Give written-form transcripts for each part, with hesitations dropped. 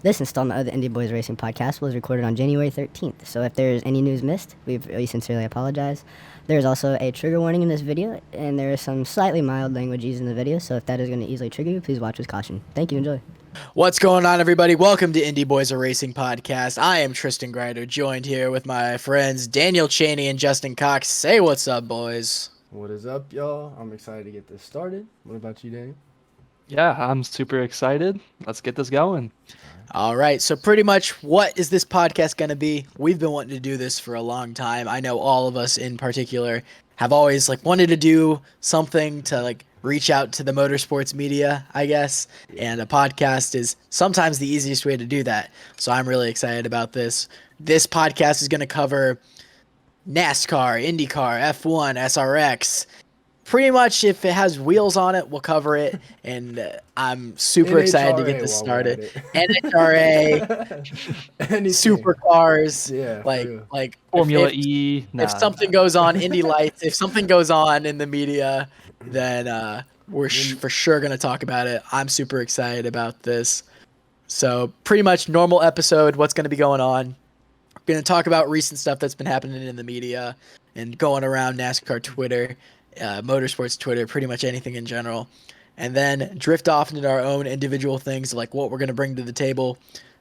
This installment of the Indy Boys Racing Podcast was recorded on January 13th, so if there's any news missed, we sincerely apologize. There's also a trigger warning in this video, and there is some slightly mild language used in the video, so if that is going to easily trigger you, please watch with caution. Thank you, enjoy. What's going on, everybody? Welcome to Indy Boys Racing Podcast. I am Tristan Grider, joined here with my friends Daniel, Chaney, and Justin Cox. Say what's up, boys. What is up, y'all? I'm excited to get this started. What about you, Daniel? Yeah, I'm super excited. Let's get this going. All right, so pretty much what is this podcast going to be? We've been wanting to do this for a long time. I know all of us in particular have always wanted to do something to reach out to the motorsports media, I guess, and a podcast is sometimes the easiest way to do that. So I'm really excited about this. This podcast is going to cover NASCAR, IndyCar, F1, SRX. Pretty much if it has wheels on it, we'll cover it, and I'm super excited to get this started. NHRA, supercars, like Formula E. If something goes on, Indy Lights, if something goes on in the media, then we're for sure going to talk about it. I'm super excited about this. So pretty much normal episode, what's going to be going on. We're going to talk about recent stuff that's been happening in the media and going around NASCAR Twitter. Motorsports Twitter, pretty much anything in general, and then drift off into our own individual things, like what we're going to bring to the table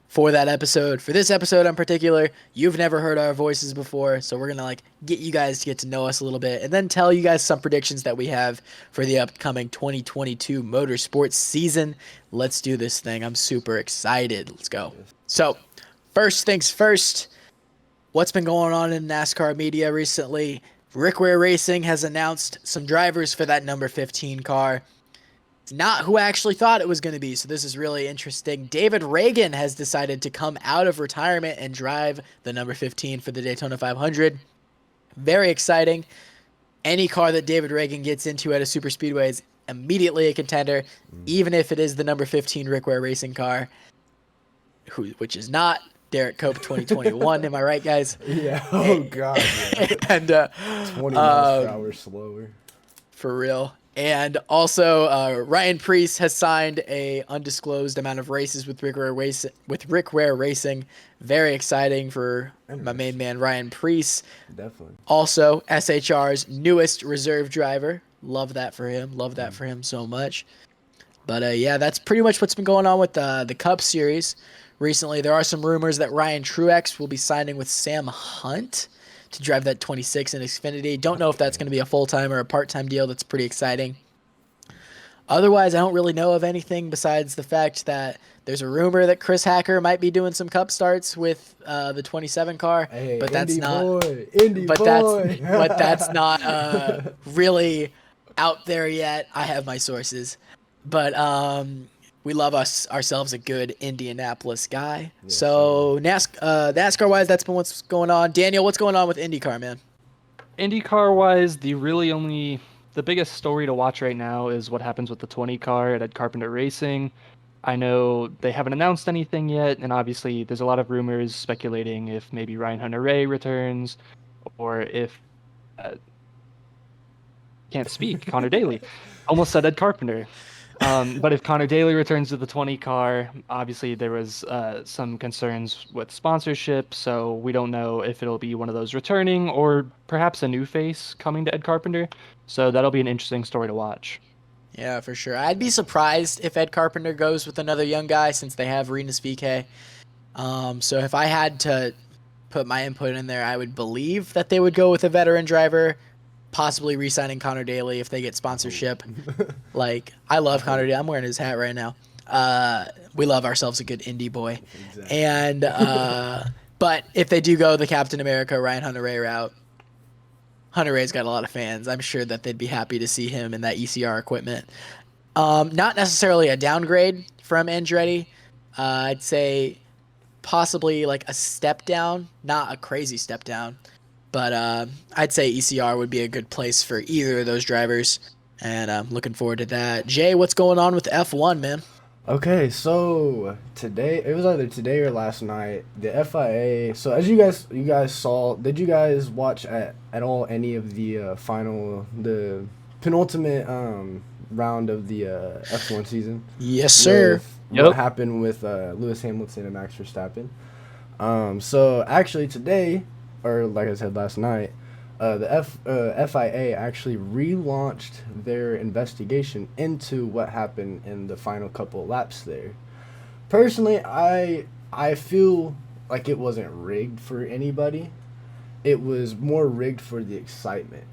for that episode. For this episode in particular, you've never heard our voices before, so we're going to get you guys to get to know us a little bit, and then tell you guys some predictions that we have for the upcoming 2022 motorsports season. Let's do this thing. I'm super excited. Let's go. So, first things first, what's been going on in NASCAR media recently? Rick Ware Racing has announced some drivers for that number 15 car. It's not who I actually thought it was going to be, so this is really interesting. David Ragan has decided to come out of retirement and drive the number 15 for the Daytona 500. Very exciting. Any car that David Ragan gets into at a super speedway is immediately a contender, even if it is the number 15 Rick Ware Racing car, which is not Derek Cope 2021. Am I right, guys? Yeah. Oh, God. Yeah. And 20 miles per hour slower. For real. And also, Ryan Preece has signed a undisclosed amount of races with Rick Ware Racing. Very exciting for my main man, Ryan Preece. Definitely. Also, SHR's newest reserve driver. Love that for him. Love that for him so much. But yeah, that's pretty much what's been going on with the Cup Series. Recently, there are some rumors that Ryan Truex will be signing with Sam Hunt to drive that 26 in Xfinity. Don't know if that's going to be a full-time or a part-time deal. That's pretty exciting. Otherwise, I don't really know of anything besides the fact that there's a rumor that Chris Hacker might be doing some Cup starts with the 27 car, hey, but that's Indy not. Boy. Indy boy. That's not really out there yet. I have my sources, but we love ourselves a good Indianapolis guy. Yes, so NASCAR-wise, that's been what's going on. Daniel, what's going on with IndyCar, man? IndyCar-wise, the biggest story to watch right now is what happens with the 20 car at Ed Carpenter Racing. I know they haven't announced anything yet, and obviously there's a lot of rumors speculating if maybe Ryan Hunter-Reay returns, or if can't speak, Connor Daly. Almost said Ed Carpenter. But if Connor Daly returns to the 20 car, obviously there was some concerns with sponsorship, so we don't know if it'll be one of those returning or perhaps a new face coming to Ed Carpenter. So that'll be an interesting story to watch. Yeah, for sure. I'd be surprised if Ed Carpenter goes with another young guy since they have Rinus VeeKay. So if I had to put my input in there, I would believe that they would go with a veteran driver, possibly re-signing Connor Daly if they get sponsorship. I love Connor Daly. I'm wearing his hat right now. We love ourselves a good Indy boy. Exactly. And but if they do go the Captain America, Ryan Hunter-Reay route, Hunter-Reay's got a lot of fans. I'm sure that they'd be happy to see him in that ECR equipment. Not necessarily a downgrade from Andretti. I'd say possibly a step down, not a crazy step down. But I'd say ECR would be a good place for either of those drivers, and I'm looking forward to that. Jay, what's going on with F1, man? Okay, so today, it was either today or last night, the FIA, so as you guys saw, did you guys watch at all any of the penultimate round of the F1 season? Yes, sir. what happened with Lewis Hamilton and Max Verstappen. So actually today, or like I said last night, the FIA actually relaunched their investigation into what happened in the final couple laps there. Personally, I feel like it wasn't rigged for anybody. It was more rigged for the excitement.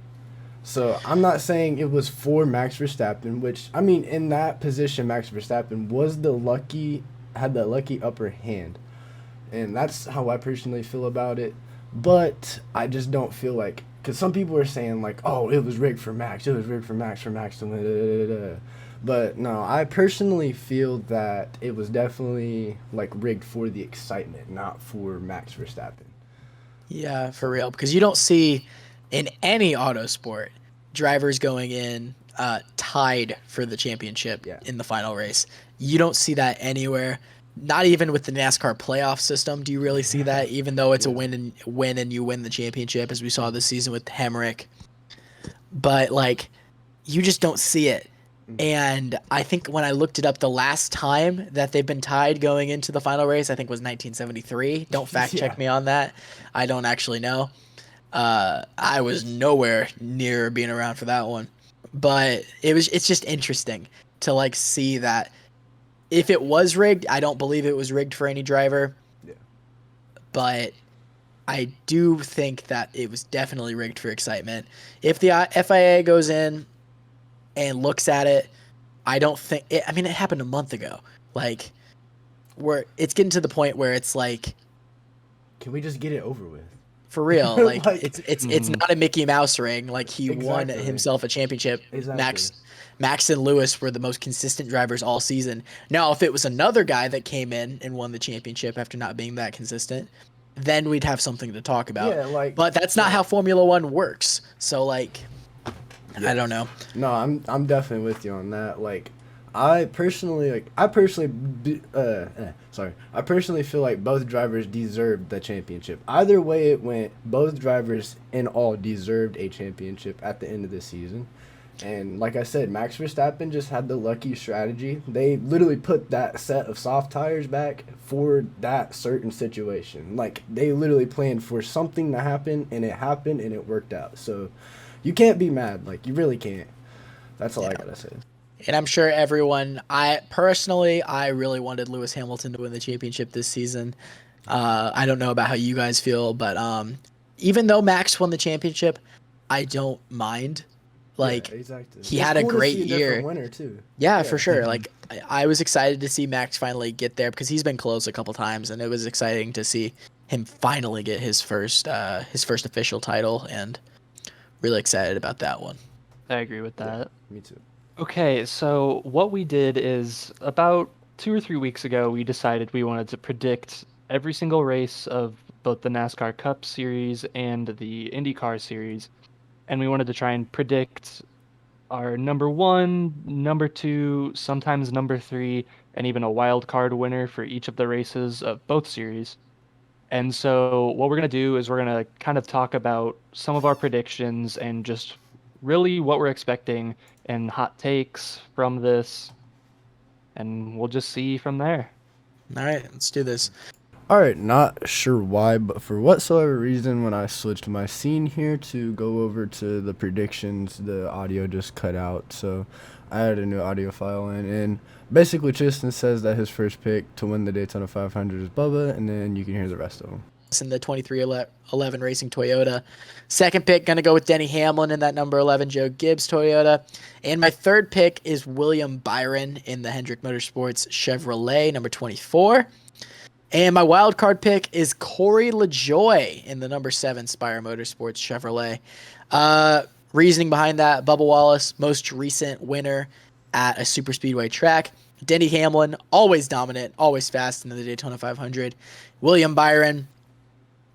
So I'm not saying it was for Max Verstappen, which, I mean, in that position, Max Verstappen had the lucky upper hand. And that's how I personally feel about it. But I just don't feel like, because some people are saying like, oh, it was rigged for Max. It was rigged for Max to win. But no, I personally feel that it was definitely like rigged for the excitement, not for Max Verstappen. Yeah, for real. Because you don't see in any auto sport drivers going in tied for the championship in the final race. You don't see that anywhere. Not even with the NASCAR playoff system do you really see that, even though it's a win and you win the championship, as we saw this season with Hemrick. But like, you just don't see it. And I think when I looked it up, the last time that they've been tied going into the final race, I think was 1973. Don't fact check me on that. I don't actually know. I was nowhere near being around for that one. But it's just interesting to like see that if it was rigged, I don't believe it was rigged for any driver. Yeah. But I do think that it was definitely rigged for excitement. If the FIA goes in and looks at it, I don't think it, I mean, it happened a month ago. Like, where it's getting to the point where it's like, can we just get it over with? For real. Like, it's not a Mickey Mouse ring. Like, he won himself a championship. Exactly. Max and Lewis were the most consistent drivers all season. Now, if it was another guy that came in and won the championship after not being that consistent, then we'd have something to talk about. Yeah, but that's not how Formula One works. So, like, I don't know. No, I'm definitely with you on that. Like, I personally feel like both drivers deserved the championship. Either way it went, both drivers in all deserved a championship at the end of the season. And like I said, Max Verstappen just had the lucky strategy. They literally put that set of soft tires back for that certain situation. Like, they literally planned for something to happen, and it happened, and it worked out. So you can't be mad. Like, you really can't. That's all I gotta say. And I'm sure everyone, I really wanted Lewis Hamilton to win the championship this season. I don't know about how you guys feel, but even though Max won the championship, I don't mind. Like, he had a great year. Winner too. Yeah, for sure. Like, I was excited to see Max finally get there because he's been close a couple times, and it was exciting to see him finally get his first official title, and really excited about that one. I agree with that. Yeah, me too. Okay, so what we did is about 2 or 3 weeks ago, we decided we wanted to predict every single race of both the NASCAR Cup Series and the IndyCar Series. And we wanted to try and predict our number 1, number 2, sometimes number 3, and even a wild card winner for each of the races of both series. And so what we're going to do is we're going to kind of talk about some of our predictions and just really what we're expecting and hot takes from this. And we'll just see from there. All right, let's do this. All right, not sure why, but for whatsoever reason, when I switched my scene here to go over to the predictions, the audio just cut out. So I added a new audio file in, and basically Tristan says that his first pick to win the Daytona 500 is Bubba, and then you can hear the rest of them. In the 2311 Racing Toyota. Second pick, going to go with Denny Hamlin in that number 11 Joe Gibbs Toyota. And my third pick is William Byron in the Hendrick Motorsports Chevrolet, number 24. And my wild card pick is Corey LaJoie in the number 7 Spire Motorsports Chevrolet. Reasoning behind that, Bubba Wallace, most recent winner at a super speedway track. Denny Hamlin, always dominant, always fast in the Daytona 500. William Byron,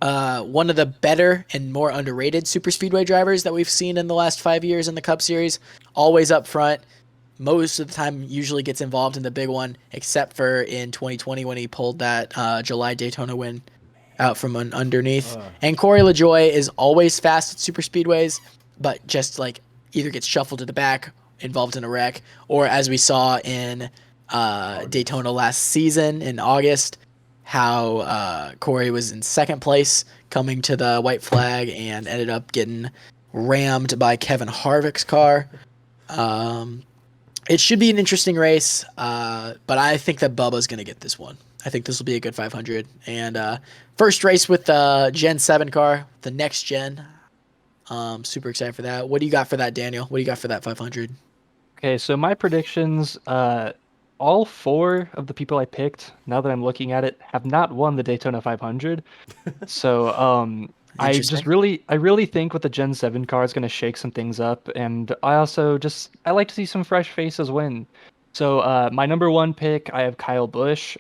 one of the better and more underrated super speedway drivers that we've seen in the last 5 years in the Cup Series. Always up front. Most of the time usually gets involved in the big one, except for in 2020 when he pulled that July Daytona win out from underneath. And Corey LaJoie is always fast at super speedways, but just like either gets shuffled to the back, involved in a wreck, or as we saw in Daytona last season in August, how Corey was in second place coming to the white flag and ended up getting rammed by Kevin Harvick's car. It should be an interesting race, but I think that Bubba's going to get this one. I think this will be a good 500. And first race with the Gen 7 car, the next gen. Super excited for that. What do you got for that, Daniel? What do you got for that 500? Okay, so my predictions, all 4 of the people I picked, now that I'm looking at it, have not won the Daytona 500. So I really think with the Gen 7 car is going to shake some things up, and I like to see some fresh faces win. So my number 1 pick, I have Kyle Busch.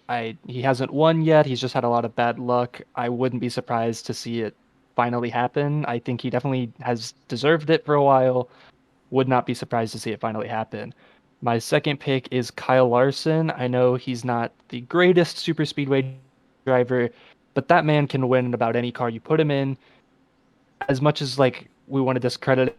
He hasn't won yet. He's just had a lot of bad luck. I wouldn't be surprised to see it finally happen. I think he definitely has deserved it for a while. Would not be surprised to see it finally happen. My second pick is Kyle Larson. I know he's not the greatest super speedway driver, but that man can win in about any car you put him in. As much as we want to discredit,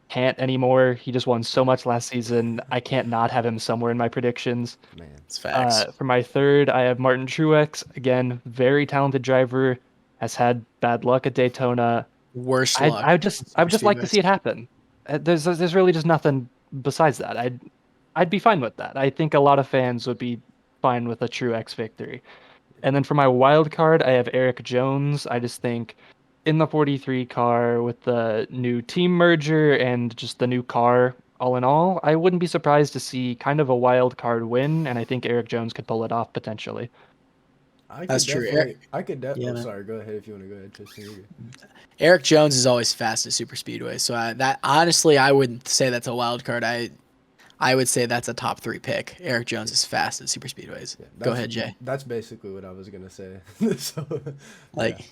can't anymore. He just won so much last season. I can't not have him somewhere in my predictions. Man, It's facts. For my third, I have Martin Truex. Again, very talented driver. Has had bad luck at Daytona. Worst luck. I would just like to see it happen. There's really just nothing besides that. I'd be fine with that. I think a lot of fans would be fine with a Truex victory. And then for my wild card, I have Eric Jones. I just think in the 43 car with the new team merger and just the new car, all in all, I wouldn't be surprised to see kind of a wild card win, and I think Eric Jones could pull it off potentially. That's true. Sorry, go ahead if you want to go ahead, Tristan. Eric Jones is always fast at super speedway, so that honestly I wouldn't say that's a wild card. I would say that's a top 3 pick. Eric Jones is fast at super speedways. Yeah, go ahead, Jay. That's basically what I was gonna say.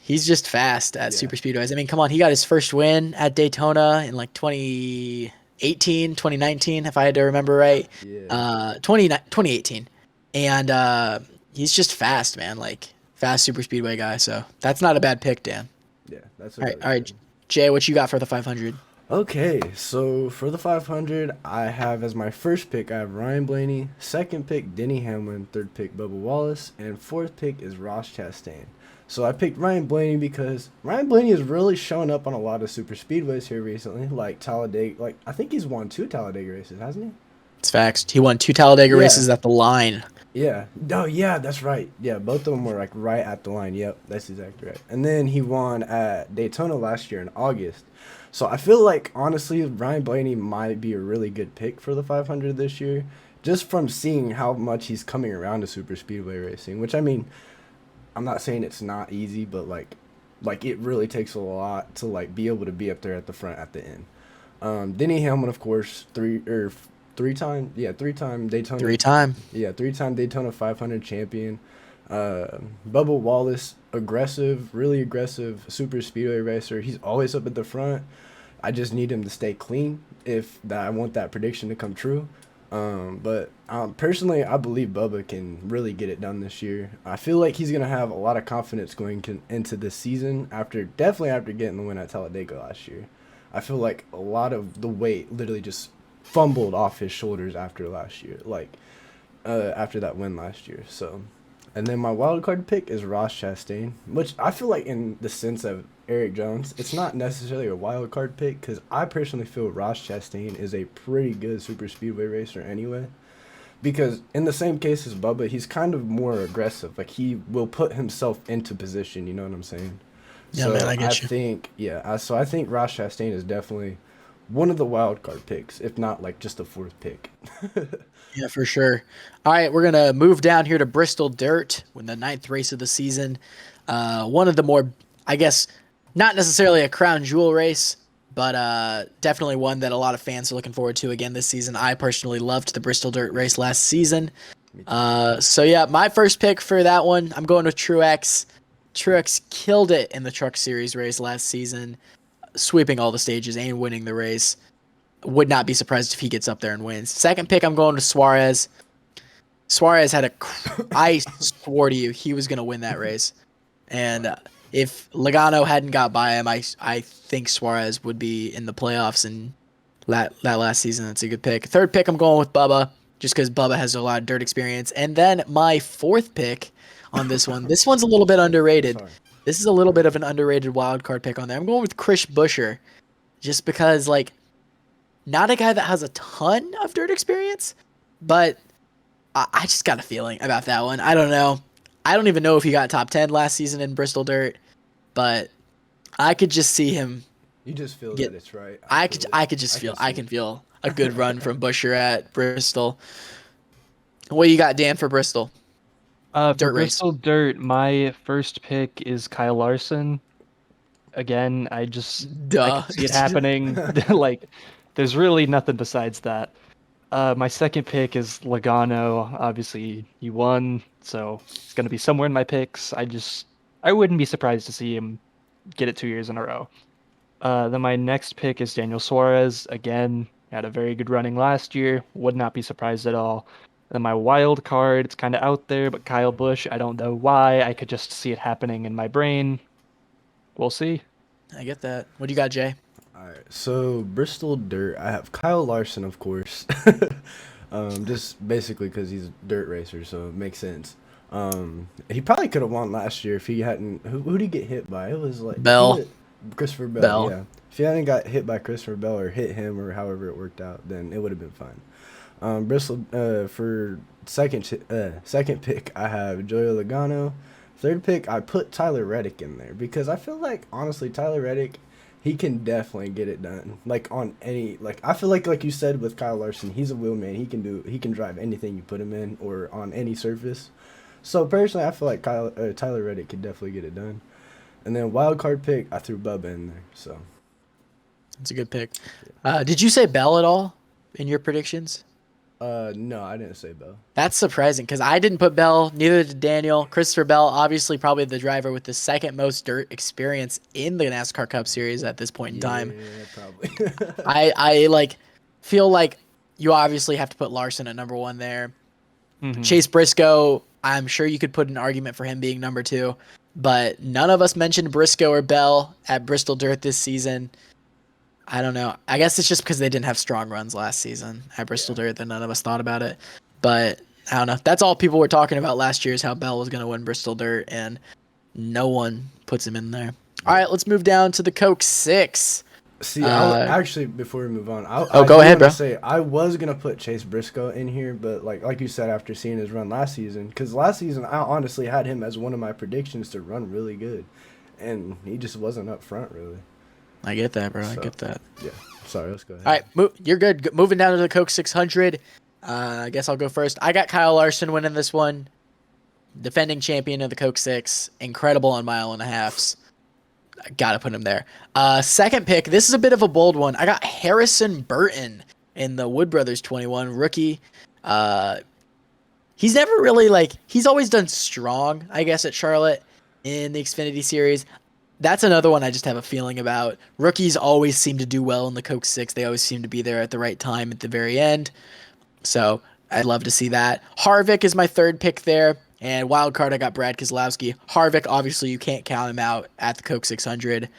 He's just fast at super speedways. I mean, come on, he got his first win at Daytona in 2018, 2019, if I had to remember right. Yeah. 2018, and he's just fast, man. Fast super speedway guy. So that's not a bad pick, Dan. Yeah, that's all right. Jay, what you got for the 500? Okay, so for the 500, I have as my first pick, I have Ryan Blaney. Second pick, Denny Hamlin. Third pick, Bubba Wallace. And fourth pick is Ross Chastain. So I picked Ryan Blaney because Ryan Blaney has really shown up on a lot of super speedways here recently, like Talladega. I think he's won 2 Talladega races, hasn't he? It's facts. He won 2 Talladega races at the line. Yeah. No, yeah, that's right. Yeah, both of them were right at the line. Yep, that's exactly right. And then he won at Daytona last year in August. So I feel like, honestly, Ryan Blaney might be a really good pick for the 500 this year, just from seeing how much he's coming around to super speedway racing, which, I mean, I'm not saying it's not easy, but, it really takes a lot to, be able to be up there at the front at the end. Denny Hamlin, of course, three-time Daytona. Three-time Daytona 500 champion. Bubba Wallace, really aggressive super speedway racer. He's always up at the front. I just need him to stay clean I want that prediction to come true. But personally, I believe Bubba can really get it done this year. I feel like he's gonna have a lot of confidence going into this season definitely after getting the win at Talladega last year. I feel like a lot of the weight literally just fumbled off his shoulders after last year, after that win last year. So, and then my wild card pick is Ross Chastain, which I feel like in the sense of Eric Jones, it's not necessarily a wild card pick because I personally feel Ross Chastain is a pretty good super speedway racer anyway. Because in the same case as Bubba, he's kind of more aggressive. He will put himself into position. You know what I'm saying? Yeah, so man, I get you. So I think Ross Chastain is definitely one of the wild card picks, if not just the 4th pick. Yeah, for sure. All right, we're gonna move down here to Bristol Dirt, when the 9th race of the season. One of the more, I guess, not necessarily a crown jewel race, but definitely one that a lot of fans are looking forward to again this season. I personally loved the Bristol Dirt race last season. So yeah, my first pick for that one, I'm going with Truex. Truex killed it in the Truck Series race last season, sweeping all the stages and winning the race. Would not be surprised if he gets up there and wins. Second pick, I'm going to Suarez. Suarez had I swore to you he was going to win that race. And if Logano hadn't got by him, I think Suarez would be in the playoffs in that last season. That's a good pick. Third pick, I'm going with Bubba. just because Bubba has a lot of dirt experience. And then my fourth pick on this one. This one's a little bit underrated. Sorry. This is a little bit of an underrated wild card pick on there. I'm going with Chris Buescher, just because, like, not a guy that has a ton of dirt experience, but I just got a feeling about that one. I don't know. I don't even know if he got top 10 last season in Bristol Dirt, but I could just see him. You just feel that it's right. I can feel a good run from Buescher at Bristol. What you got, Dan, for Bristol? For Dirt race. Bristol Dirt, my first pick is Kyle Larson. Again, I can see it happening. Like, there's really nothing besides that. My second pick is Logano. Obviously, he won, so it's going to be somewhere in my picks. I wouldn't be surprised to see him get it 2 years in a row. Then my next pick is Daniel Suarez. Again, had a very good running last year. Would not be surprised at all. Then my wild card, it's kind of out there, but Kyle Busch. I don't know why. I could just see it happening in my brain. We'll see. I get that. What do you got, Jay? All right, so Bristol Dirt, I have Kyle Larson, of course. Just basically because he's a dirt racer, so it makes sense. He probably could have won last year if he hadn't. Who did he get hit by? It was like Bell. Christopher Bell. Yeah. If he hadn't got hit by Christopher Bell or hit him or however it worked out, then it would have been fine. Bristol for second pick, I have Joey Logano. Third pick, I put Tyler Reddick in there because I feel like, honestly, Tyler Reddick, he can definitely get it done. Like, on any, like, I feel like you said with Kyle Larson, he's a wheelman. He can drive anything you put him in or on any surface. So personally, I feel like Tyler Reddick could definitely get it done. And then wild card pick, I threw Bubba in there. So That's a good pick. Did you say Bell at all in your predictions? no, I didn't say Bell. That's surprising because I didn't put Bell, neither did Daniel. Christopher Bell, obviously probably the driver with the second most dirt experience in the NASCAR Cup Series at this point in time. Yeah, probably. I like feel like you obviously have to put Larson at number one there. Mhm. Chase Briscoe, I'm sure you could put an argument for him being number two, but none of us mentioned Briscoe or Bell at Bristol Dirt this season. I don't know. I guess it's just because they didn't have strong runs last season at Bristol Dirt that none of us thought about it. But I don't know. That's all people were talking about last year is how Bell was going to win Bristol Dirt, and no one puts him in there. All right, let's move down to the Coke 6. See, actually, before we move on, go ahead, bro. Say, I was going to put Chase Briscoe in here, but like you said, after seeing his run last season, because last season I honestly had him as one of my predictions to run really good, and he just wasn't up front, really. I get that, bro. I So, get that. Yeah. Sorry, let's go ahead. All right, you're good. Moving down to the Coke 600. I guess I'll go first. I got Kyle Larson winning this one. Defending champion of the Coke 6. Incredible on mile and a halves. I got to put him there. Second pick. This is a bit of a bold one. I got Harrison Burton in the Wood Brothers 21 rookie. He's never really he's always done strong, I guess, at Charlotte in the Xfinity Series. That's another one I just have a feeling about. Rookies always seem to do well in the Coke 6. They always seem to be there at the right time at the very end. So I'd love to see that. Harvick is my third pick there. And wild card, I got Brad Keselowski. Harvick, obviously, you can't count him out at the Coke 600.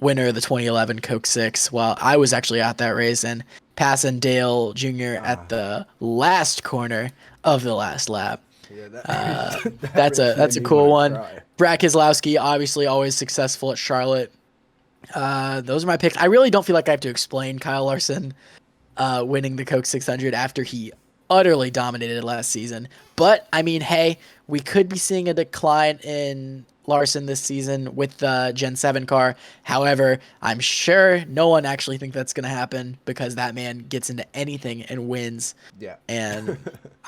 Winner of the 2011 Coke 6. Well, I was actually at that race and passing Dale Jr. at the last corner of the last lap. Yeah, That's a cool one. Brad Keselowski, obviously always successful at Charlotte. Those are my picks. I really don't feel like I have to explain Kyle Larson winning the Coke 600 after he utterly dominated last season. But, I mean, hey, we could be seeing a decline in Larson this season with the Gen 7 car. However, I'm sure no one actually thinks that's going to happen because that man gets into anything and wins. Yeah. And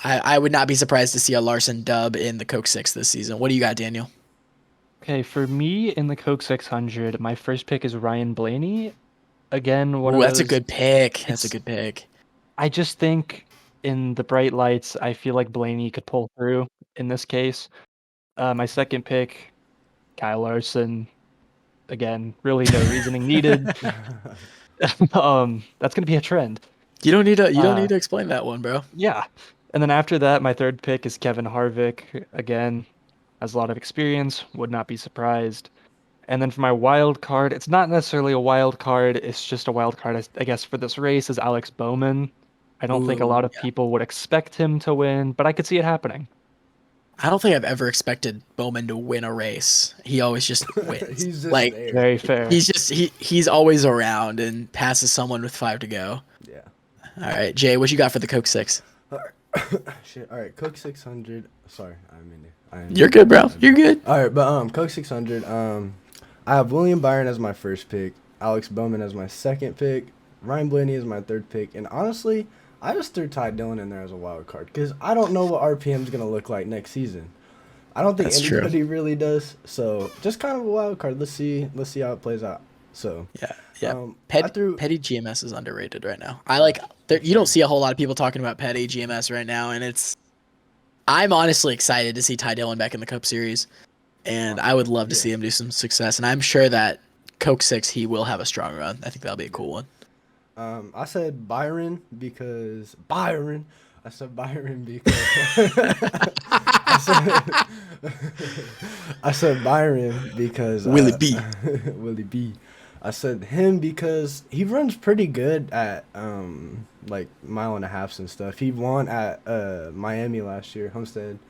I would not be surprised to see a Larson dub in the Coke 6 this season. What do you got, Daniel? Okay, for me in the Coke 600, my first pick is Ryan Blaney. Again, That's a good pick. That's a good pick. I just think in the bright lights, I feel like Blaney could pull through in this case. My second pick, Kyle Larson. Again, really no reasoning needed. That's gonna be a trend. You don't need to explain that one, bro. Yeah. And then after that, my third pick is Kevin Harvick. Again, has a lot of experience, would not be surprised. And then for my wild card, it's not necessarily a wild card, it's just a wild card, I guess, for this race is Alex Bowman. I don't think a lot of people would expect him to win, but I could see it happening. I don't think I've ever expected Bowman to win a race. He always just wins. He's just like there. Very fair. he's always around and passes someone with 5 to go. Yeah. All right, Jay, what you got for the Coke 6? Shit. All right, Coke 600. Sorry, You're good, bro. You're good. All right, but Coke 600. I have William Byron as my first pick, Alex Bowman as my second pick, Ryan Blaney as my third pick, and honestly, I just threw Ty Dillon in there as a wild card because I don't know what RPM is gonna look like next season. I don't think anybody really does. So just kind of a wild card. Let's see how it plays out. So yeah. Petty GMS is underrated right now. You don't see a whole lot of people talking about Petty GMS right now, and I'm honestly excited to see Ty Dillon back in the Cup Series, and I would love to see him do some success. And I'm sure that Coke 6 he will have a strong run. I think that'll be a cool one. I said Byron because I said Byron because Willie B. Willie B. I said him because he runs pretty good at like mile and a halves and stuff. He won at Miami last year, Homestead.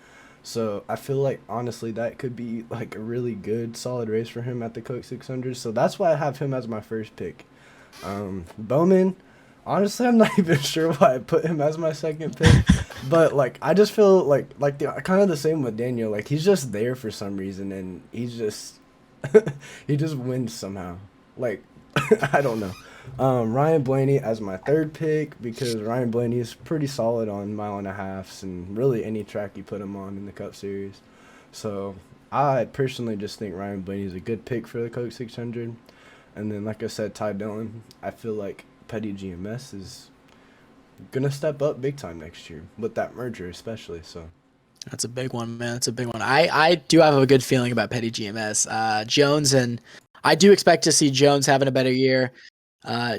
So I feel like honestly that could be like a really good solid race for him at the Coke 600. So that's why I have him as my first pick. Bowman, honestly, I'm not even sure why I put him as my second pick, but like I just feel like kind of the same with Daniel. Like he's just there for some reason, and he's just he just wins somehow. Like I don't know. Ryan Blaney as my third pick because Ryan Blaney is pretty solid on mile and a halves and really any track you put him on in the Cup Series. So I personally just think Ryan Blaney is a good pick for the Coke 600. And then, like I said, Ty Dillon, I feel like Petty GMS is going to step up big time next year with that merger especially. So That's a big one, man. That's a big one. I do have a good feeling about Petty GMS. Jones, and I do expect to see Jones having a better year.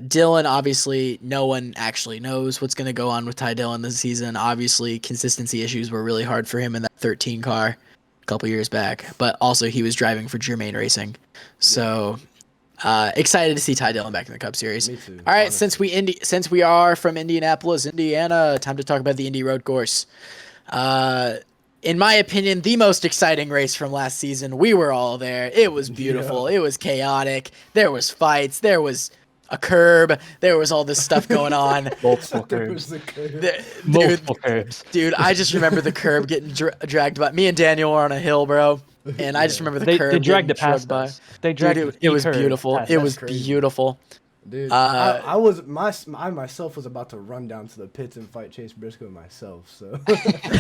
Dillon, obviously, no one actually knows what's going to go on with Ty Dillon this season. Obviously, consistency issues were really hard for him in that 13 car a couple years back. But also, he was driving for Germain Racing. So, excited to see Ty Dillon back in the Cup Series. Me too, All right, honestly. since we are from Indianapolis, Indiana, time to talk about the Indy Road Course. In my opinion, the most exciting race from last season. We were all there. It was beautiful. Yeah. It was chaotic. There was fights. There was a curb. There was all this stuff going on. Multiple There curbs. was the curve. Multiple curbs. Dude, I just remember the curb getting dragged by. Me and Daniel were on a hill, bro. And I just remember the curb They dragged it getting past by. us. They dragged Dude, it was curb beautiful. past It us. was crazy. beautiful. Dude, I myself was about to run down to the pits and fight Chase Briscoe myself. So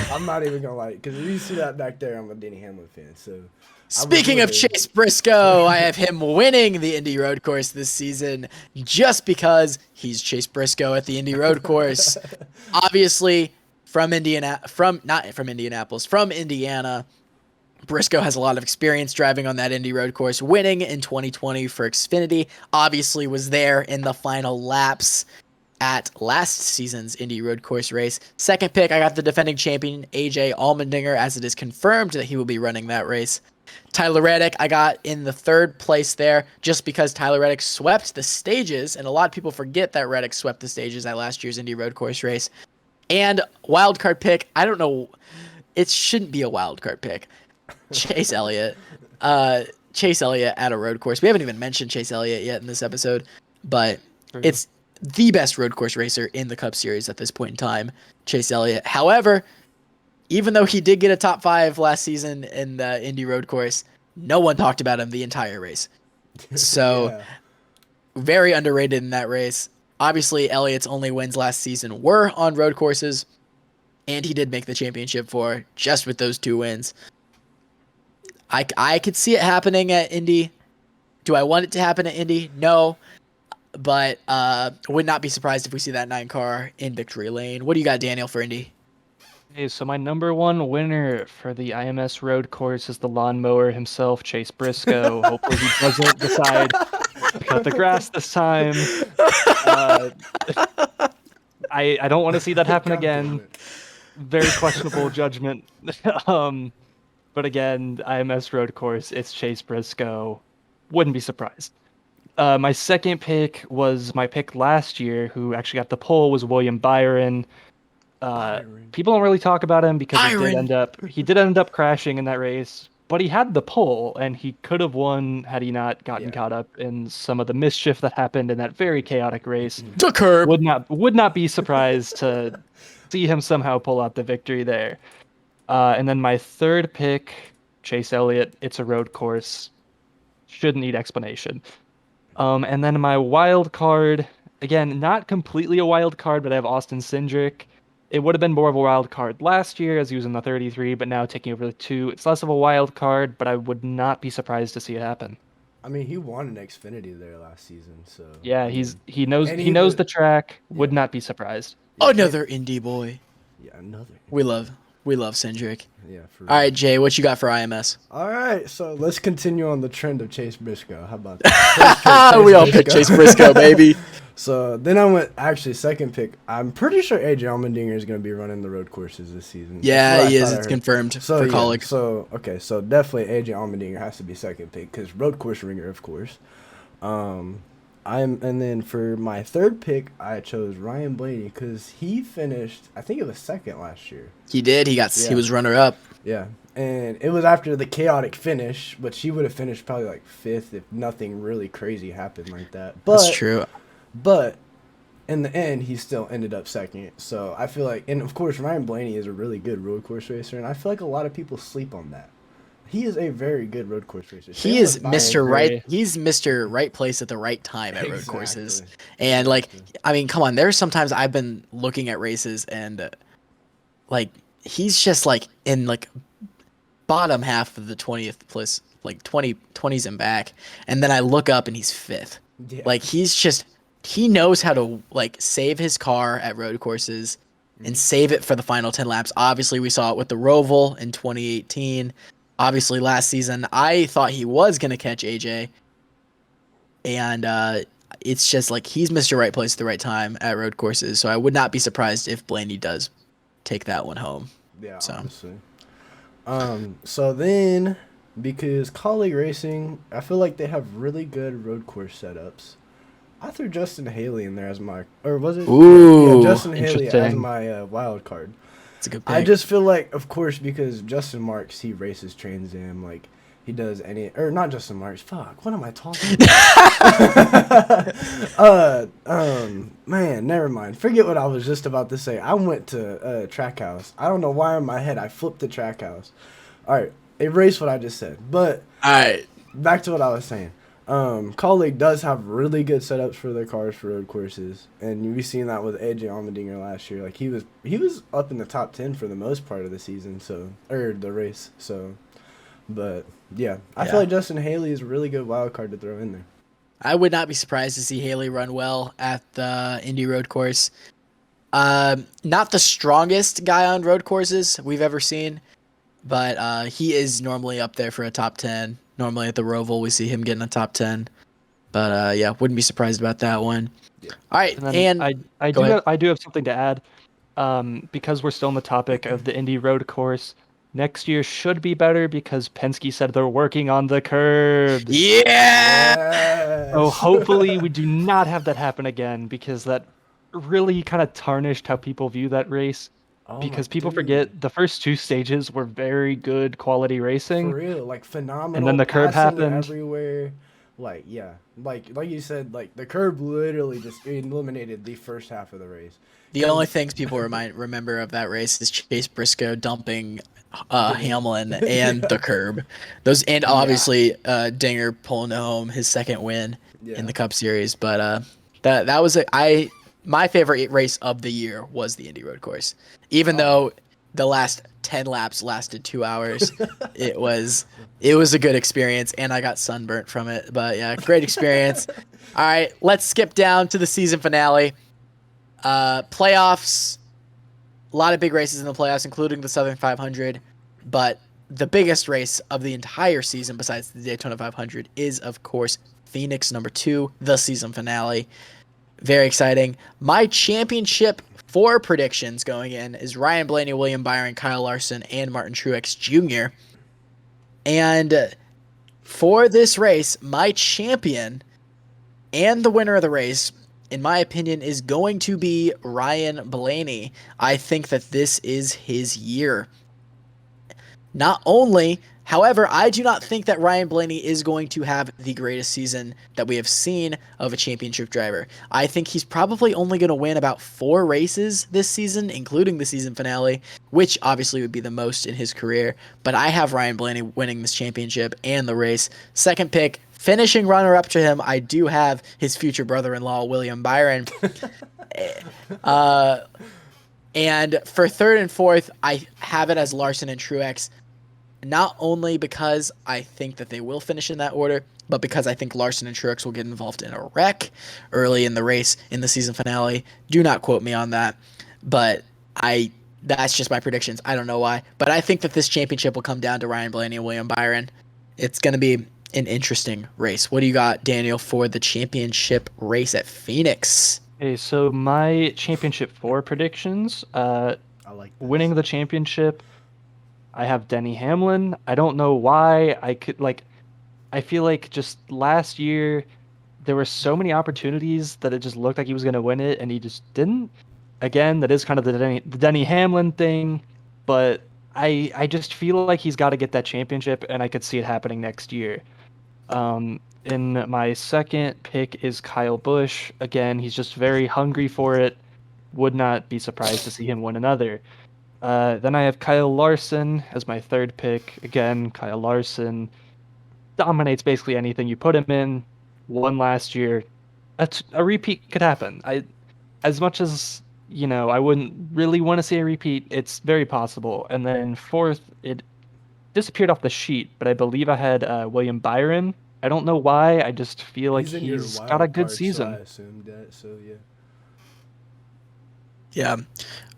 I'm not even gonna lie, because if you see that back there, I'm a Denny Hamlin fan. So Speaking of Chase Briscoe, I have him winning the Indy Road Course this season just because he's Chase Briscoe at the Indy Road Course. Obviously, from Indiana. Briscoe has a lot of experience driving on that Indy Road Course, winning in 2020 for Xfinity. Obviously was there in the final laps at last season's Indy Road Course race. Second pick, I got the defending champion, AJ Allmendinger, as it is confirmed that he will be running that race. Tyler Reddick, I got in the third place there just because Tyler Reddick swept the stages, and a lot of people forget that Reddick swept the stages at last year's Indy Road Course race. And wildcard pick, I don't know, it shouldn't be a wildcard pick. Chase Elliott at a road course. We haven't even mentioned Chase Elliott yet in this episode, but it's the best road course racer in the Cup Series at this point in time, Chase Elliott. However, even though he did get a top 5 last season in the Indy Road Course, no one talked about him the entire race. So, Yeah. very underrated in that race. Obviously, Elliott's only wins last season were on road courses, and he did make the championship for just with those 2 wins. I could see it happening at Indy. Do I want it to happen at Indy? No. But would not be surprised if we see that 9 car in victory lane. What do you got, Daniel, for Indy? Okay, so my number 1 winner for the IMS road course is the lawnmower himself, Chase Briscoe. Hopefully he doesn't decide to cut the grass this time. I don't want to see that happen God damn again. it. Very questionable judgment. But again, IMS road course, it's Chase Briscoe. Wouldn't be surprised. My second pick was my pick last year, who actually got the pole, was William Byron. People don't really talk about him because he did end up crashing in that race, but he had the pole and he could have won had he not gotten caught up in some of the mischief that happened in that very chaotic race. The curb. Would not be surprised to see him somehow pull out the victory there. And then my third pick, Chase Elliott. It's a road course. Shouldn't need explanation. And then my wild card, again, not completely a wild card, but I have Austin Cindric. It would have been more of a wild card last year as he was in the 33, but now taking over the 2. It's less of a wild card, but I would not be surprised to see it happen. I mean, he won an Xfinity there last season, so yeah, he knows the track. Would not be surprised. Another Indy boy. Yeah, another. We love Cindric. Yeah. For All right, Jay, what you got for IMS? All right, so let's continue on the trend of Chase Briscoe. How about that? We all picked Chase Briscoe, baby. So then I went, actually, second pick. I'm pretty sure AJ Allmendinger is going to be running the road courses this season. Yeah, he is. It's confirmed for Colleague. So definitely AJ Allmendinger has to be second pick because road course ringer, of course. And then for my third pick, I chose Ryan Blaney because he finished, I think it was second last year. He did. He was runner up. Yeah. And it was after the chaotic finish, but she would have finished probably like fifth if nothing really crazy happened like that. But, that's true. But in the end, he still ended up second. So I feel like, and of course, Ryan Blaney is a really good road course racer, and I feel like a lot of people sleep on that. He is a very good road course racer. He is Mr. Right. He's Mr. Right place at the right time at road courses. And I mean, come on. There's sometimes I've been looking at races and he's just in bottom half of the 20th place, 20s and back. And then I look up and he's fifth. Yeah. He knows how to save his car at road courses and save it for the final 10 laps. Obviously, we saw it with the Roval in 2018. Obviously, last season, I thought he was going to catch AJ. And it's just he's Mr. Right place at the right time at road courses. So I would not be surprised if Blaney does take that one home. Yeah, honestly. So then, because Colleague Racing, I feel like they have really good road course setups. I threw Justin Haley in there as my, or was it? Ooh, yeah, Justin Haley as my wild card. That's a good pick. I just feel like, of course, because Justin Marks, he races Trans Am, he does not Justin Marks. Fuck, what am I talking about? Man, never mind. Forget what I was just about to say. I went to Trackhouse. I don't know why in my head I flipped the Trackhouse. All right, erase what I just said. But all right, back to what I was saying. Colleague does have really good setups for their cars for road courses, and we've seen that with AJ Allmendinger last year. He was up in the top 10 for the most part of the season, the race. So, but yeah, I feel like Justin Haley is a really good wild card to throw in there. I would not be surprised to see Haley run well at the Indy road course. Not the strongest guy on road courses we've ever seen, but he is normally up there for a top 10. Normally at the Roval, we see him getting a top 10. But wouldn't be surprised about that one. Yeah. All right, and I do have something to add. Because we're still on the topic of the Indy road course, next year should be better because Penske said they're working on the curbs. Yeah! So hopefully we do not have that happen again because that really kind of tarnished how people view that race. Because people forget the first 2 stages were very good quality racing. For real, phenomenal. And then the curb happened everywhere. Like you said, the curb literally just eliminated the first half of the race. The only things people remember of that race is Chase Briscoe dumping Hamlin and the curb. Those, and obviously Dinger pulling home his second win in the Cup Series. But that was my favorite race of the year was the Indy road course. Even though the last 10 laps lasted 2 hours, it was a good experience, and I got sunburnt from it. But yeah, great experience. All right, let's skip down to the season finale. Playoffs, a lot of big races in the playoffs, including the Southern 500. But the biggest race of the entire season, besides the Daytona 500, is, of course, Phoenix #2, the season finale. Very exciting. My championship 4 predictions going in is Ryan Blaney, William Byron, Kyle Larson, and Martin Truex Jr. And for this race, my champion And the winner of the race, in my opinion, is going to be Ryan Blaney. I think that this is his year. Not only, however, I do not think that Ryan Blaney is going to have the greatest season that we have seen of a championship driver. I think he's probably only going to win about 4 races this season, including the season finale, which obviously would be the most in his career. But I have Ryan Blaney winning this championship and the race. Second pick, finishing runner-up to him, I do have his future brother-in-law, William Byron. And for third and fourth, I have it as Larson and Truex. Not only because I think that they will finish in that order, but because I think Larson and Truex will get involved in a wreck early in the race in the season finale. Do not quote me on that, but that's just my predictions. I don't know why, but I think that this championship will come down to Ryan Blaney and William Byron. It's going to be an interesting race. What do you got, Daniel, for the championship race at Phoenix? Okay, so my championship 4 predictions, I like this. winning the championship, I have Denny Hamlin. I don't know why. I feel like just last year there were so many opportunities that it just looked like he was going to win it, and he just didn't. Again, that is kind of the Denny Hamlin thing, but I just feel like he's got to get that championship, and I could see it happening next year. In my second pick is Kyle Busch. Again, he's just very hungry for it. Would not be surprised to see him win another. Then I have Kyle Larson as my third pick. Again, Kyle Larson dominates basically anything you put him in. Won last year. A repeat could happen. As much as, I wouldn't really want to see a repeat, it's very possible. And then fourth, it disappeared off the sheet, but I believe I had William Byron. I don't know why. I just feel like in your he's wild got a good card, season. So I assumed that, so yeah. Yeah,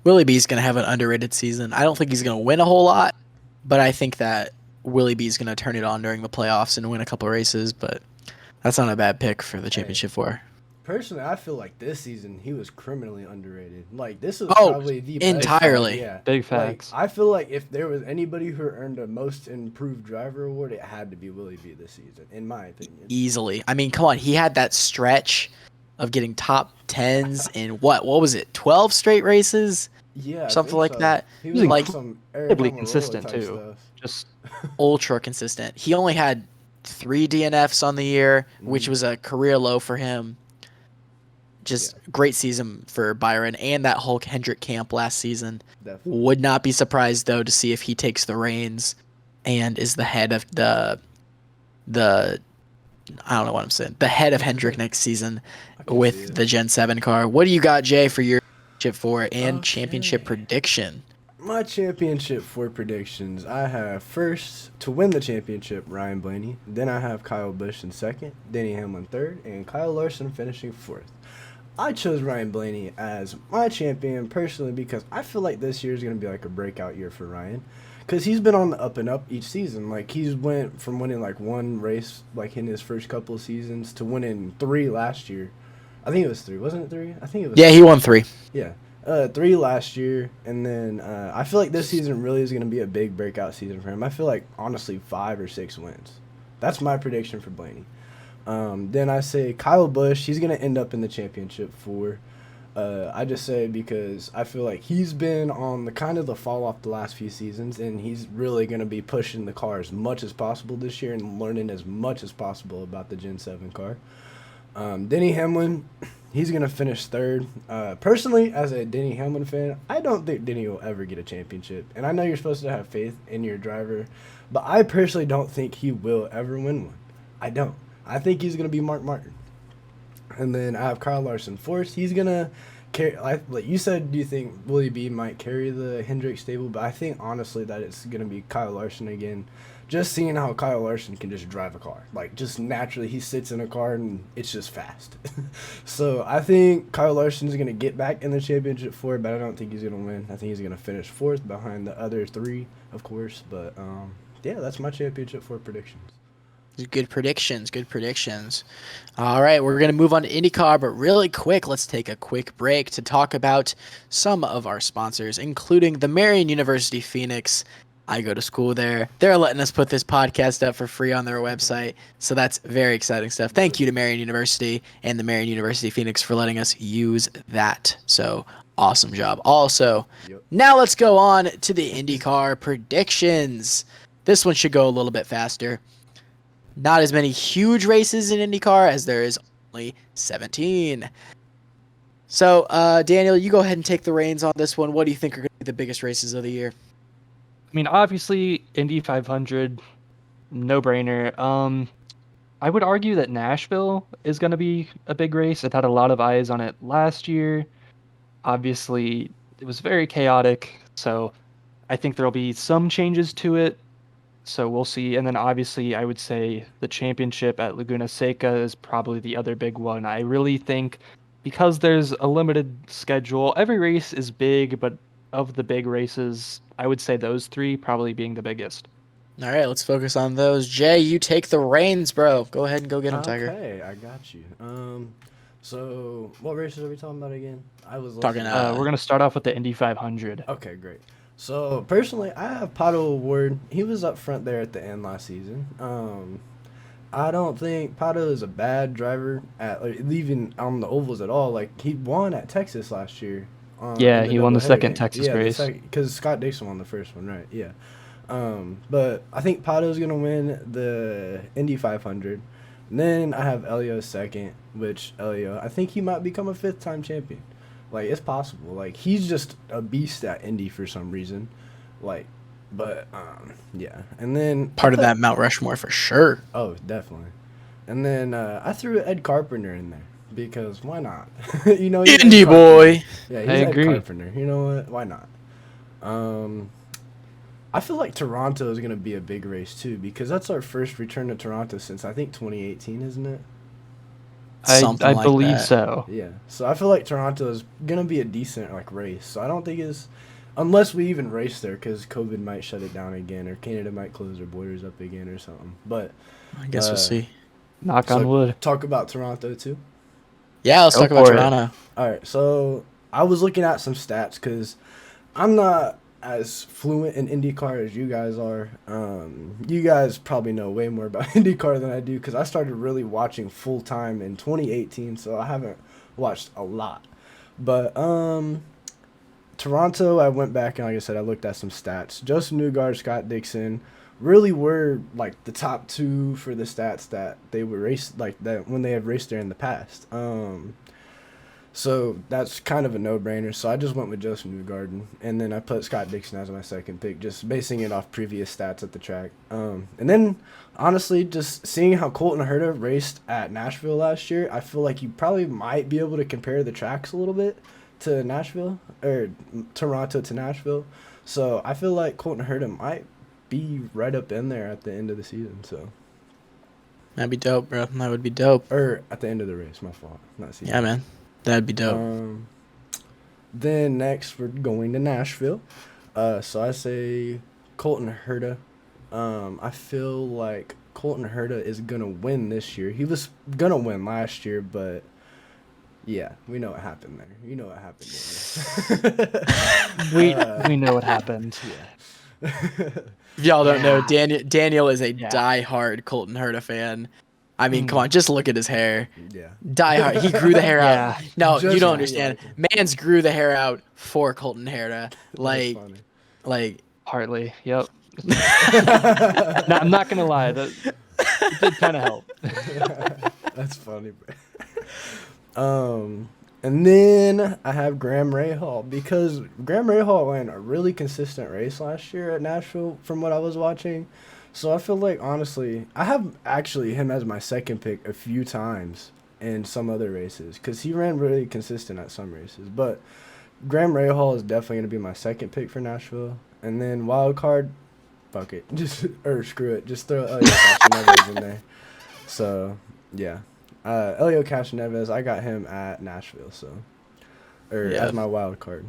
Willie B's going to have an underrated season. I don't think he's going to win a whole lot, but I think that Willie B's going to turn it on during the playoffs and win a couple races, but that's not a bad pick for the championship 4. Personally, I feel like this season he was criminally underrated. Like, this was Oh, probably the best entirely. one, yeah. Big Like, facts. I feel like if there was anybody who earned a most improved driver award, it had to be Willie B this season, in my opinion. Easily. I mean, come on. He had that stretch of getting top 10s in what was it, 12 straight races? Yeah, I Something think like so. that. He was Like, some incredibly Aric Almirola consistent, type too. stuff. Just Ultra consistent. He only had 3 DNFs on the year, which was a career low for him. Just great season for Byron and that whole Hendrick camp last season. Definitely. Would not be surprised, though, to see if he takes the reins and is the head of the I don't know what I'm saying. The head of Hendrick next season with the Gen 7 car. What do you got, Jay, for your championship 4 and championship prediction? My championship 4 predictions. I have first to win the championship, Ryan Blaney. Then I have Kyle Busch in second, Denny Hamlin third, and Kyle Larson finishing fourth. I chose Ryan Blaney as my champion personally because I feel like this year is going to be like a breakout year for Ryan. Because he's been on the up and up each season. Like, he's went from winning like 1 race like in his first couple of seasons to winning 3 last year. I think it was 3. Wasn't it 3? I think it was. Yeah, he won 3. Yeah. 3 last year. And then I feel like this season really is going to be a big breakout season for him. I feel like, honestly, 5 or 6 wins. That's my prediction for Blaney. Then I say Kyle Busch, he's going to end up in the championship 4. I just say because I feel like he's been on the kind of the fall off the last few seasons, and he's really going to be pushing the car as much as possible this year and learning as much as possible about the Gen 7 car. Denny Hamlin, he's going to finish third. Personally, as a Denny Hamlin fan, I don't think Denny will ever get a championship. And I know you're supposed to have faith in your driver, but I personally don't think he will ever win one. I don't. I think he's going to be Mark Martin. And then I have Kyle Larson fourth. He's going to carry, like you said, do you think Willie B might carry the Hendrick stable? But I think, honestly, that it's going to be Kyle Larson again. Just seeing how Kyle Larson can just drive a car. Like, just naturally, he sits in a car and it's just fast. So I think Kyle Larson is going to get back in the championship 4, but I don't think he's going to win. I think he's going to finish fourth behind the other 3, of course. But, yeah, that's my championship 4 predictions. Good predictions. Good predictions. All right, we're going to move on to IndyCar, but really quick, let's take a quick break to talk about some of our sponsors, including the Marian University Phoenix I go to school there. They're letting us put this podcast up for free on their website. So that's very exciting stuff. Thank you to Marion University and the Marion University Phoenix for letting us use that. So awesome job. Also, Now let's go on to the IndyCar predictions. This one should go a little bit faster. Not as many huge races in IndyCar as there is only 17. So, Daniel, you go ahead and take the reins on this one. What do you think are going to be the biggest races of the year? I mean, obviously, Indy 500, no-brainer. I would argue that Nashville is going to be a big race. It had a lot of eyes on it last year. Obviously, it was very chaotic, so I think there'll be some changes to it. So we'll see. And then obviously, I would say the championship at Laguna Seca is probably the other big one. I really think because there's a limited schedule, every race is big, but of the big races, I would say those three probably being the biggest. All right, let's focus on those. Jay, you take the reins, bro. Go ahead and go get them, Tiger. Okay, I got you. So what races are we talking about again? I was talking. We're gonna start off with the Indy 500. Okay, great. So personally, I have Pato O'Ward. He was up front there at the end last season. I don't think Pato is a bad driver at leaving on the ovals at all. Like he won at Texas last year. Yeah, he won the second Texas race. Because Scott Dixon won the first one, right? Yeah. But I think Pato's gonna win the Indy 500. And then I have Elliott second, which Elliott, I think he might become a 5th-time champion. Like it's possible. Like he's just a beast at Indy for some reason. Like, but yeah. And then part of that Mount Rushmore for sure. Oh, definitely. And then I threw Ed Carpenter in there because why not? You know, Indy boy. Yeah, he's Ed Carpenter. You know what? Why not? I feel like Toronto is gonna be a big race too because that's our first return to Toronto since I think 2018, isn't it? I believe so. Yeah. So I feel like Toronto is gonna be a decent race. So I don't think it's unless we even race there because COVID might shut it down again or Canada might close their borders up again or something. But I guess we'll see. Knock on wood. Talk about Toronto too. Yeah, let's talk about Toronto. All right. So I was looking at some stats because I'm not as fluent in IndyCar as you guys are. You guys probably know way more about IndyCar than I do because I started really watching full time in 2018, so I haven't watched a lot. But Toronto, I went back and like I said, I looked at some stats. Justin Newgarden, Scott Dixon really were like the top two for the stats that they were raced like that when they have raced there in the past. So that's kind of a no-brainer. So I just went with Justin Newgarden, and then I put Scott Dixon as my second pick, just basing it off previous stats at the track. And then, honestly, just seeing how Colton Herta raced at Nashville last year, I feel like you probably might be able to compare the tracks a little bit to Nashville, or Toronto to Nashville. So I feel like Colton Herta might be right up in there at the end of the season. So that'd be dope, bro. That would be dope. Or at the end of the race, my fault. Not season. Yeah, man. That'd be dope. Then next we're going to Nashville. So I say Colton Herta. I feel like Colton Herta is gonna win this year. He was gonna win last year, but yeah, we know what happened there. You know what happened there. We know what happened. Yeah. If y'all don't know, Daniel is a diehard Colton Herta fan. I mean, come on, just look at his hair. Yeah. Die hard. He grew the hair out. No, Just you don't understand. Man's grew the hair out for Colton Herta. Like Partly, yep. No, I'm not gonna lie, that it did kind of help. That's funny, bro. And then I have Graham Rahal because Graham Rahal ran a really consistent race last year at Nashville from what I was watching. So I feel like, honestly, I have actually him as my second pick a few times in some other races because he ran really consistent at some races. But Graham Rahal is definitely going to be my second pick for Nashville. And then wild card, fuck it. Screw it. Just throw Elliott Castroneves in there. So, yeah. Elliott Castroneves, I got him at Nashville, as my wild card.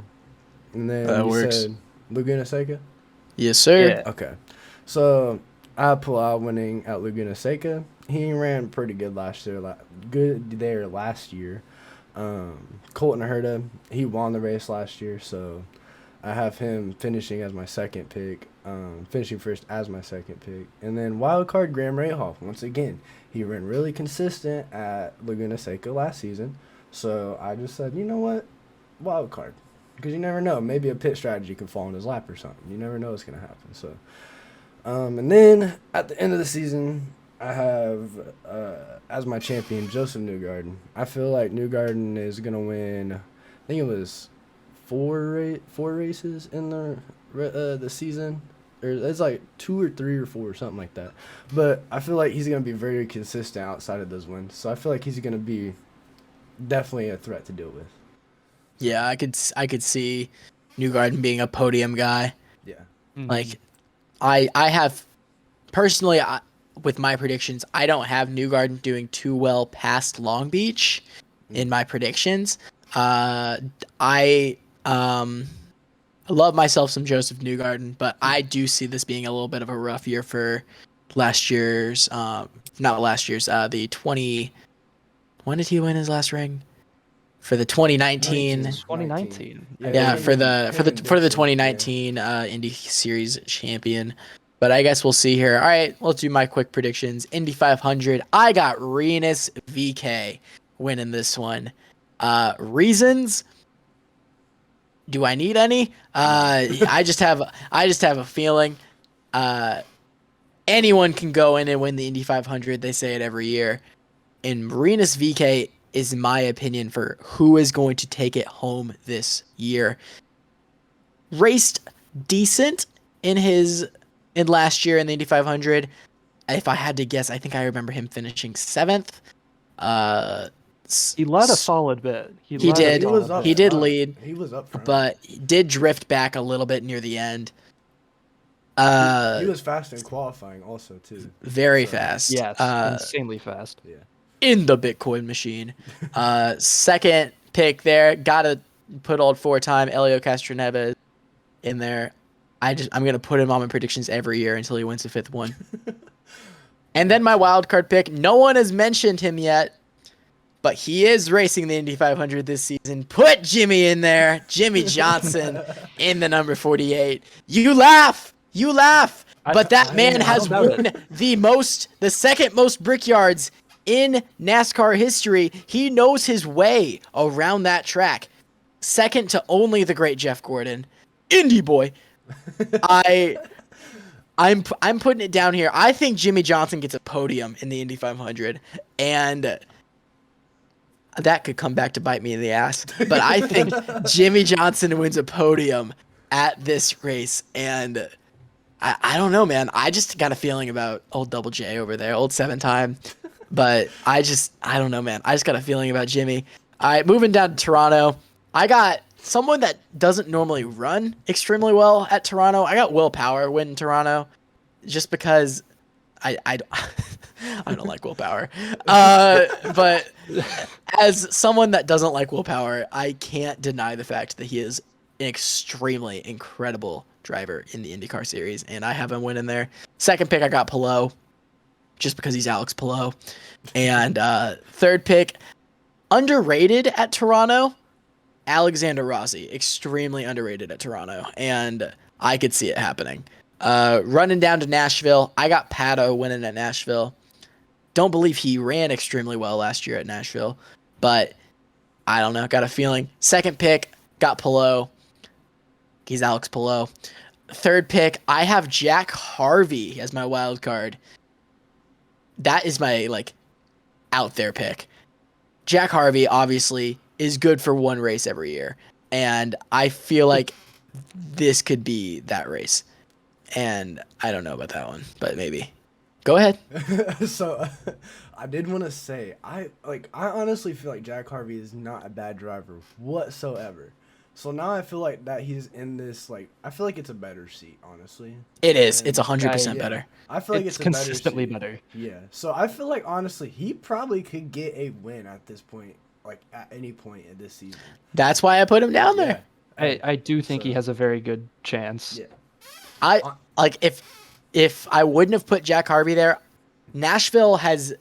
And then you said Laguna Seca? Yes, sir. Yeah. Okay. So I pull out winning at Laguna Seca. He ran pretty good last year. Colton Herta, he won the race last year, so I have him finishing as my second pick. finishing first as my second pick. And then wild card Graham Rahal. Once again, he ran really consistent at Laguna Seca last season. So I just said, you know what? Wild card. Because you never know. Maybe a pit strategy could fall in his lap or something. You never know what's going to happen. So, and then at the end of the season, I have as my champion Joseph Newgarden. I feel like Newgarden is going to win. I think it was four races in the season. Or it's like 2 or 3 or 4 or something like that. But I feel like he's going to be very consistent outside of those wins. So I feel like he's going to be definitely a threat to deal with. Yeah, I could see Newgarden being a podium guy. Yeah. Mhm. Like, I have personally with my predictions, I don't have Newgarden doing too well past Long Beach in my predictions. I love myself some Joseph Newgarden, but I do see this being a little bit of a rough year for last year's, the 20. When did he win his last ring? For the 2019. 2019. Yeah, for the Dixon, 2019 Indy Series champion. But I guess we'll see here. All right, let's do my quick predictions. Indy 500. I got Rinus VK winning this one. Reasons? Do I need any? I just have a feeling. Anyone can go in and win the Indy 500. They say it every year. And Rinus VK is my opinion for who is going to take it home this year. Raced decent in last year in the Indy 500. If I had to guess, I think I remember him finishing 7th. He led a solid bit. He did. He did lead. He was up front. But he did drift back a little bit near the end. He was fast in qualifying also too. Very fast. Yes, insanely fast. Yeah. In the Bitcoin machine. Second pick there. Gotta put old 4-time Elio Castroneves in there. I'm gonna put him on my predictions every year until he wins the 5th one. And then my wild card pick. No one has mentioned him yet, but he is racing the Indy 500 this season. Put Jimmy in there. Jimmy Johnson in the number 48. You laugh. But that man has won the second most Brickyards in NASCAR history. He knows his way around that track. Second to only the great Jeff Gordon. Indy boy. I'm putting it down here. I think Jimmy Johnson gets a podium in the Indy 500, and that could come back to bite me in the ass. But I think Jimmy Johnson wins a podium at this race, and I don't know, man. I just got a feeling about old Double J over there, old 7-time. But I don't know, man. I just got a feeling about Jimmy. All right, moving down to Toronto. I got someone that doesn't normally run extremely well at Toronto. I got Will Power winning Toronto just because I don't like Will Power. But as someone that doesn't like Will Power, I can't deny the fact that he is an extremely incredible driver in the IndyCar series, and I have him winning there. Second pick, I got Palou, just because he's Alex Palou. And third pick, underrated at Toronto, Alexander Rossi. Extremely underrated at Toronto, and I could see it happening. Running down to Nashville, I got Pato winning at Nashville. Don't believe he ran extremely well last year at Nashville, but I don't know. Got a feeling. Second pick, got Palou. He's Alex Palou. Third pick, I have Jack Harvey as my wild card. That is my out there pick. Jack Harvey obviously is good for one race every year, and I feel like this could be that race. And I don't know about that one, but maybe. Go ahead. So I did want to say I honestly feel like Jack Harvey is not a bad driver whatsoever. So now I feel like that he's in this, I feel like it's a better seat, honestly. It is. It's 100% better. I feel like it's consistently better. better. Yeah. So I feel like, honestly, he probably could get a win at this point, at any point in this season. That's why I put him down there. Yeah. I do think he has a very good chance. Yeah. If I wouldn't have put Jack Harvey there, Nashville has,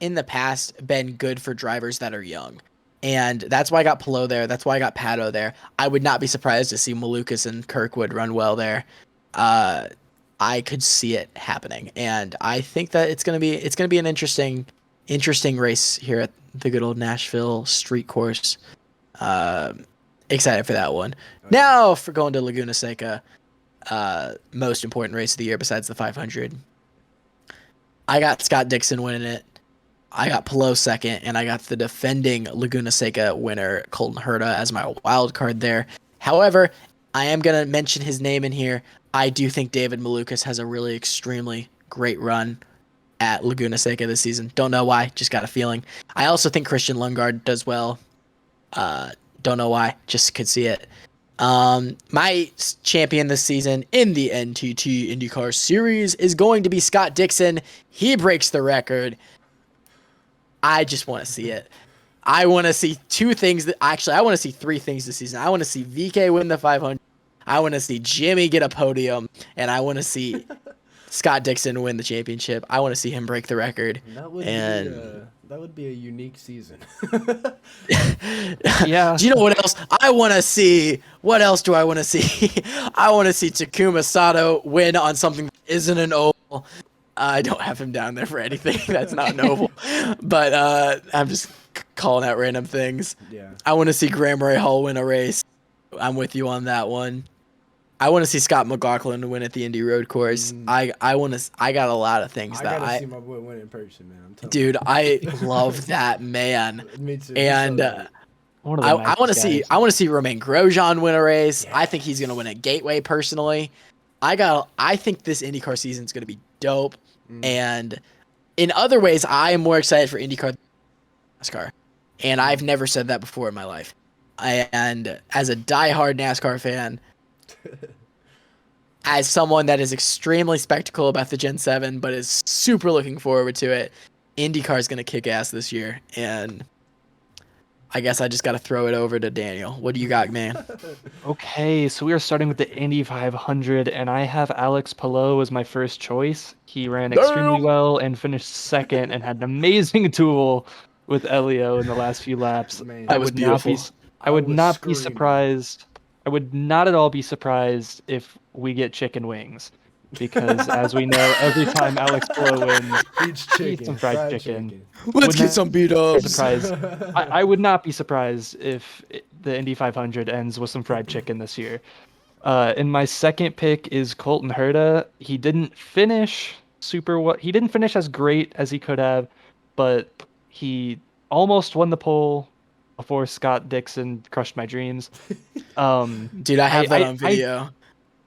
in the past, been good for drivers that are young. And that's why I got Palou there. That's why I got Pato there. I would not be surprised to see Malukas and Kirkwood run well there. I could see it happening, and I think that it's gonna be an interesting race here at the good old Nashville street course. Excited for that one. Okay. Now for going to Laguna Seca, most important race of the year besides the 500. I got Scott Dixon winning it. I got Palou second, and I got the defending Laguna Seca winner, Colton Herta, as my wild card there. However, I am going to mention his name in here. I do think David Malukas has a really extremely great run at Laguna Seca this season. Don't know why, just got a feeling. I also think Christian Lundgaard does well. Don't know why, just could see it. My champion this season in the NTT IndyCar Series is going to be Scott Dixon. He breaks the record. I just want to see it. I want to see I want to see three things this season. I want to see VK win the 500. I want to see Jimmy get a podium, and I want to see Scott Dixon win the championship. I want to see him break the record. That would be a unique season. Yeah. Do you know what else I want to see? What else do I want to see? I want to see Takuma Sato win on something that isn't an oval. I don't have him down there for anything that's not an oval, but I'm just calling out random things. Yeah. I want to see Graham Rahal win a race. I'm with you on that one. I want to see Scott McLaughlin win at the Indy Road Course. I got a lot of things I that gotta see my boy win in person, man. I'm telling dude, I love that man. Me too. And One of the I want to nicest guys. see Romain Grosjean win a race. Yeah. I think he's gonna win a Gateway personally. I think this IndyCar season is gonna be dope. And in other ways, I am more excited for IndyCar than NASCAR. And I've never said that before in my life. And as a diehard NASCAR fan, as someone that is extremely skeptical about the Gen 7, but is super looking forward to it, IndyCar is going to kick ass this year. And I guess I just got to throw it over to Daniel. What do you got, man? Okay, so we are starting with the Indy 500, and I have Alex Palou as my first choice. He ran extremely well and finished second and had an amazing duel with Elliott in the last few laps. Man, that was beautiful. I would was not be screaming. surprised. I would not at all be surprised if we get chicken wings, because as we know, every time Alex Palou wins, Eats he eats some fried chicken. Let's get some beat ups. Surprised. I would not be surprised if the Indy 500 ends with some fried chicken this year. And my second pick is Colton Herta. He didn't finish he didn't finish as great as he could have, but he almost won the pole before Scott Dixon crushed my dreams. Dude, I have that on video.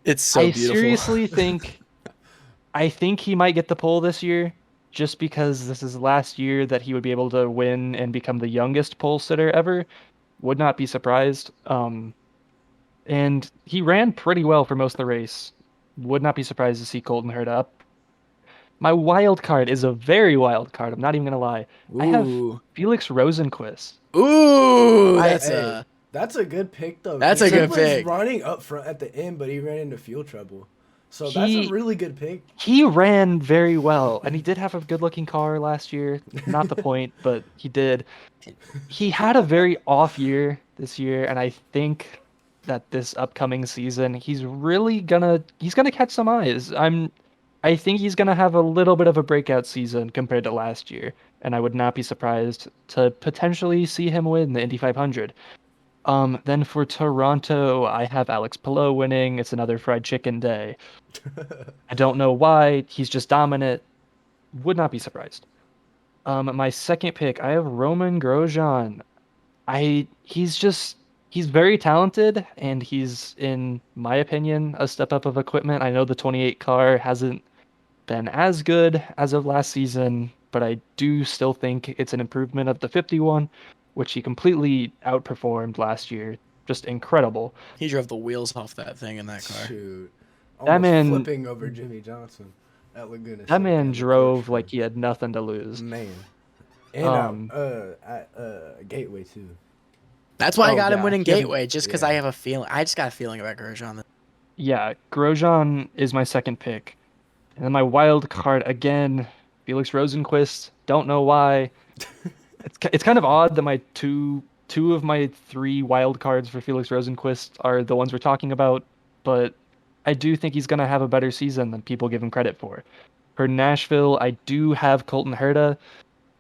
It's so beautiful. I seriously think he might get the pole this year, just because this is the last year that he would be able to win and become the youngest pole sitter ever. Would not be surprised. And he ran pretty well for most of the race. Would not be surprised to see Colton Herta up. My wild card is a very wild card. I'm not even gonna lie. I have Felix Rosenquist. Ooh, That's a good pick, though. That's a good was pick. Running up front at the end, but he ran into fuel trouble. So that's a really good pick. He ran very well, and he did have a good-looking car last year. Not the point, but he did. He had a very off year this year, and I think that this upcoming season, he's gonna catch some eyes. I think he's gonna have a little bit of a breakout season compared to last year, and I would not be surprised to potentially see him win the Indy 500. Then for Toronto, I have Alex Palou winning. It's another fried chicken day. I don't know why. He's just dominant. Would not be surprised. My second pick, I have Romain Grosjean. He's very talented, and he's, in my opinion, a step up of equipment. I know the 28 car hasn't been as good as of last season, but I do still think it's an improvement of the 51, which he completely outperformed last year. Just incredible. He drove the wheels off that thing in that car. Shoot. That man flipping over Jimmy Johnson at Laguna Seca. That man drove like he had nothing to lose. Man. And at Gateway, too. That's why I got him yeah. winning Yeah. Gateway, just because I have a feeling. I just got a feeling about Grosjean. Yeah, Grosjean is my second pick. And then my wild card again, Felix Rosenquist. Don't know why. It's kind of odd that my two of my three wild cards for Felix Rosenquist are the ones we're talking about, but I do think he's going to have a better season than people give him credit for. For Nashville, I do have Colton Herta.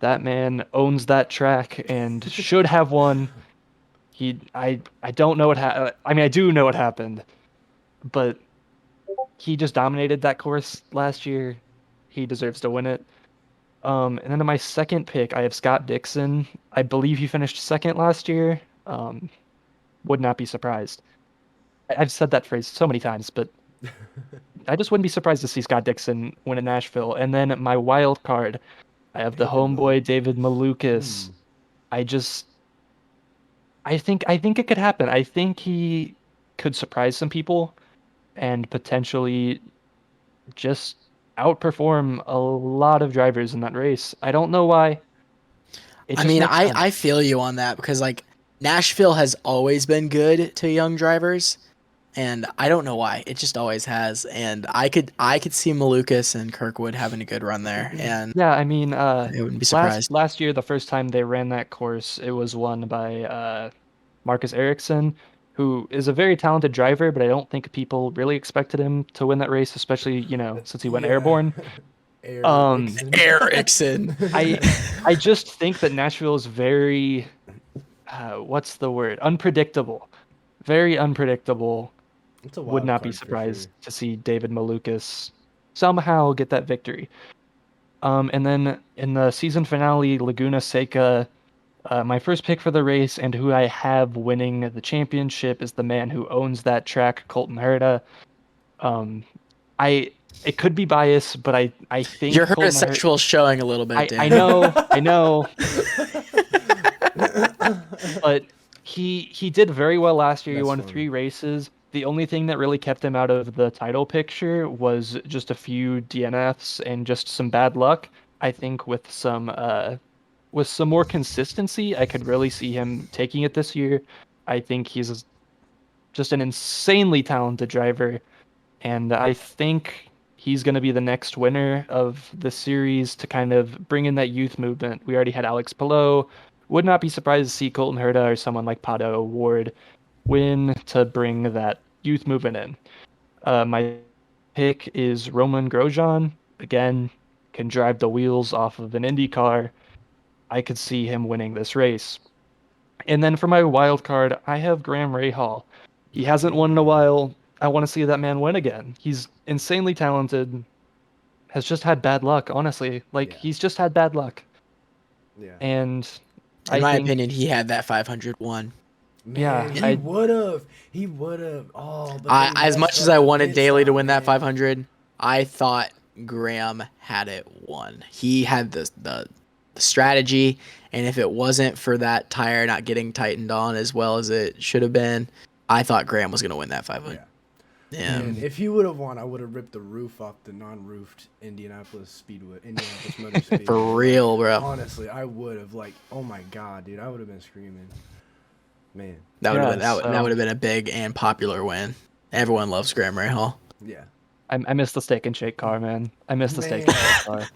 That man owns that track and should have won. I don't know what happened. I mean, I do know what happened, but he just dominated that course last year. He deserves to win it. And then in my second pick, I have Scott Dixon. I believe he finished second last year. Would not be surprised. I've said that phrase so many times, but I just wouldn't be surprised to see Scott Dixon win at Nashville. And then my wild card, I have the homeboy David Malukas. I think it could happen. I think he could surprise some people and potentially just outperform a lot of drivers in that race. I don't know why. I mean, I feel you on that because like Nashville has always been good to young drivers, and I don't know why. It just always has. And I could see Malukas and Kirkwood having a good run there. And yeah, I mean, I wouldn't be surprised. Last year, the first time they ran that course, it was won by Marcus Ericsson, who is a very talented driver, but I don't think people really expected him to win that race, especially, since he went airborne. Ericsson. I just think that Nashville is very, what's the word? Unpredictable. Very unpredictable. Would not be surprised to see David Malukas somehow get that victory. And then in the season finale, Laguna Seca, my first pick for the race and who I have winning the championship is the man who owns that track, Colton Herta. It could be biased, but I think your Herta showing a little bit. I know. But he did very well last year. He won 3 races. The only thing that really kept him out of the title picture was just a few DNFs and just some bad luck. I think with some more consistency, I could really see him taking it this year. I think he's just an insanely talented driver, and I think he's going to be the next winner of the series to kind of bring in that youth movement. We already had Alex Palou. Would not be surprised to see Colton Herta or someone like Pato O'Ward win to bring that youth movement in. My pick is Romain Grosjean. Again, can drive the wheels off of an Indy car. I could see him winning this race. And then for my wild card, I have Graham Rahal. He hasn't won in a while. I want to see that man win again. He's insanely talented. Has just had bad luck, honestly. He's just had bad luck. Yeah. And in my opinion, he had that 501. Man, yeah, he would have. Oh, but as much as I wanted Daly to win that 500, I thought Graham had it won. He had the strategy, and if it wasn't for that tire not getting tightened on as well as it should have been, I thought Graham was going to win that 500. Yeah. And if he would have won, I would have ripped the roof off the non-roofed Indianapolis Motor Speedway. For real, bro. Honestly, I would have oh my god, dude, I would have been screaming. Man, that would have been a big and popular win. Everyone loves Graham Rahal. Yeah. I miss the steak and shake car, man. I miss the steak and shake car.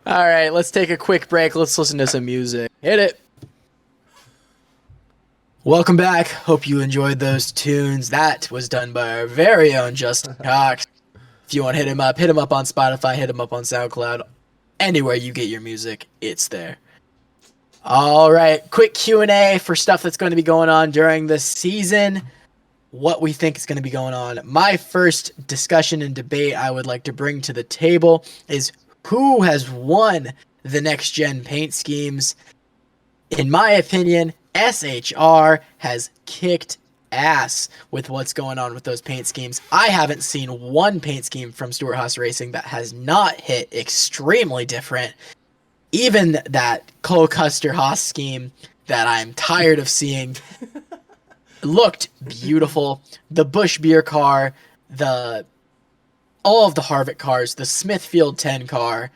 All right, let's take a quick break. Let's listen to some music. Hit it. Welcome back. Hope you enjoyed those tunes. That was done by our very own Justin Cox. If you want to hit him up on Spotify, hit him up on SoundCloud. Anywhere you get your music, it's there. All right, quick Q&A for stuff that's going to be going on during the season. What we think is going to be going on. My first discussion and debate I would like to bring to the table is who has won the next-gen paint schemes. In my opinion, SHR has kicked ass with what's going on with those paint schemes. I haven't seen one paint scheme from Stewart-Haas Racing that has not hit extremely different. Even that Cole Custer-Haas scheme that I'm tired of seeing looked beautiful. The Busch beer car, all of the Harvick cars, the Smithfield 10 car,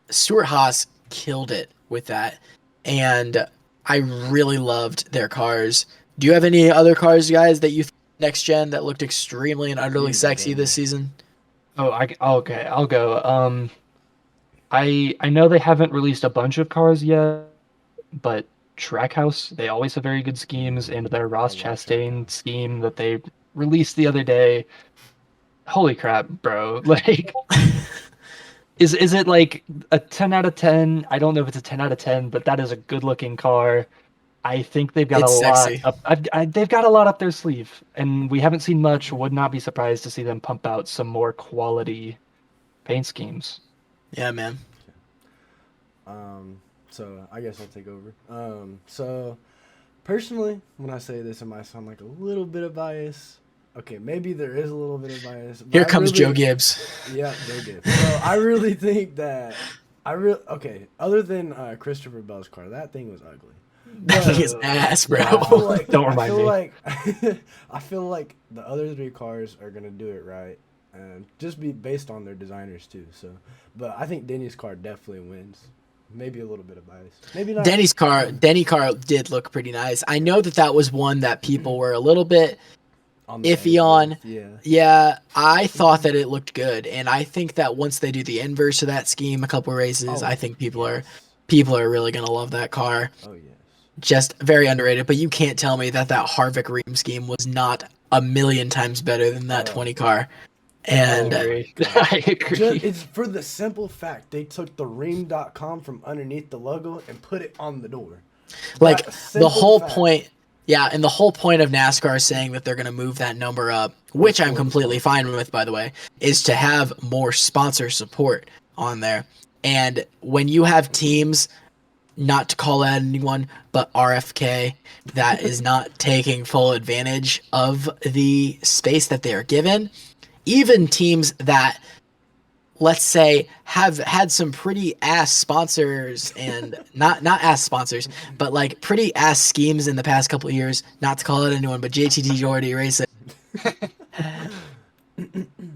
Stewart-Haas killed it with that. And I really loved their cars. Do you have any other cars, guys, that you think next gen that looked extremely and utterly sexy this season? Okay, I'll go. I know they haven't released a bunch of cars yet, but Trackhouse, they always have very good schemes, and their Ross Chastain scheme that they released the other day. Holy crap, bro. Like, is it like a 10 out of 10? I don't know if it's a 10 out of 10, but that is a good-looking car. I think they've got It's a lot sexy. up. They've got a lot up their sleeve, and we haven't seen much. Would not be surprised to see them pump out some more quality paint schemes. Yeah, man. So I guess I'll take over. So personally, when I say this, it might sound like a little bit of bias. Okay, maybe there is a little bit of bias. But Here comes Joe Gibbs. Yeah, Joe Gibbs. So I really think that other than Christopher Bell's car, that thing was ugly. That thing is ass, bro. I feel like, Don't remind me. I feel like the other three cars are gonna do it right, and just be based on their designers too. So, but I think Denny's car definitely wins. Maybe a little bit of bias. Maybe not. Denny car did look pretty nice. I know that was one that people were a little bit iffy on. Yeah, I thought that it looked good, and I think that once they do the inverse of that scheme, a couple races, I think people are really gonna love that car. Oh yes. Just very underrated. But you can't tell me that Harvick ream scheme was not a million times better than that 20 car. And I agree. It's for the simple fact they took the ream.com from underneath the logo and put it on the door. Like the whole point. Yeah, and the whole point of NASCAR saying that they're going to move that number up, which I'm completely fine with, by the way, is to have more sponsor support on there. And when you have teams, not to call out anyone, but RFK, that is not taking full advantage of the space that they are given, even teams that, let's say, have had some pretty ass sponsors and not ass sponsors, but like pretty ass schemes in the past couple of years, not to call out anyone, but JTT Jordy Racing.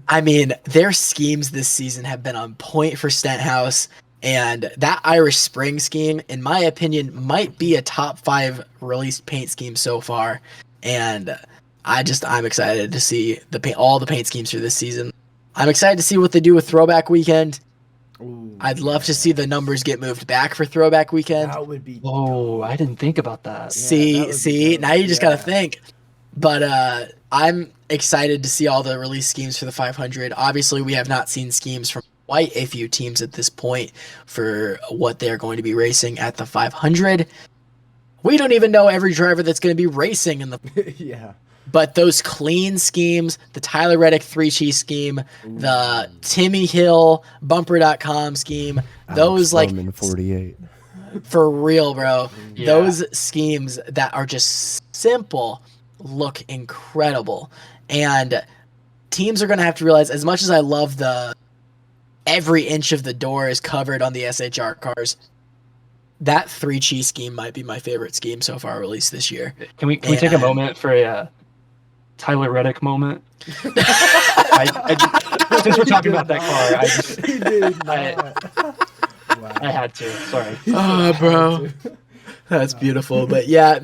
I mean, their schemes this season have been on point for Stenhouse, and that Irish Spring scheme, in my opinion, might be a top 5 released paint scheme so far. And I'm excited to see all the paint schemes for this season. I'm excited to see what they do with Throwback Weekend. Ooh, I'd love to see the numbers get moved back for Throwback Weekend. That would be. Oh, I didn't think about that. See, now you just gotta think. But I'm excited to see all the release schemes for the 500. Obviously, we have not seen schemes from quite a few teams at this point for what they're going to be racing at the 500. We don't even know every driver that's going to be racing in the. Yeah. But those clean schemes, the Tyler Reddick 3-cheese scheme, the Timmy Hill Bumper.com scheme, those like 48. For real, bro. Yeah. Those schemes that are just simple look incredible. And teams are going to have to realize, as much as I love every inch of the door is covered on the SHR cars, that 3-cheese scheme might be my favorite scheme so far released this year. Can we take a moment for a Tyler Reddick moment? Since we're talking about that car, I had to. Sorry. Oh, bro. That's beautiful. But yeah,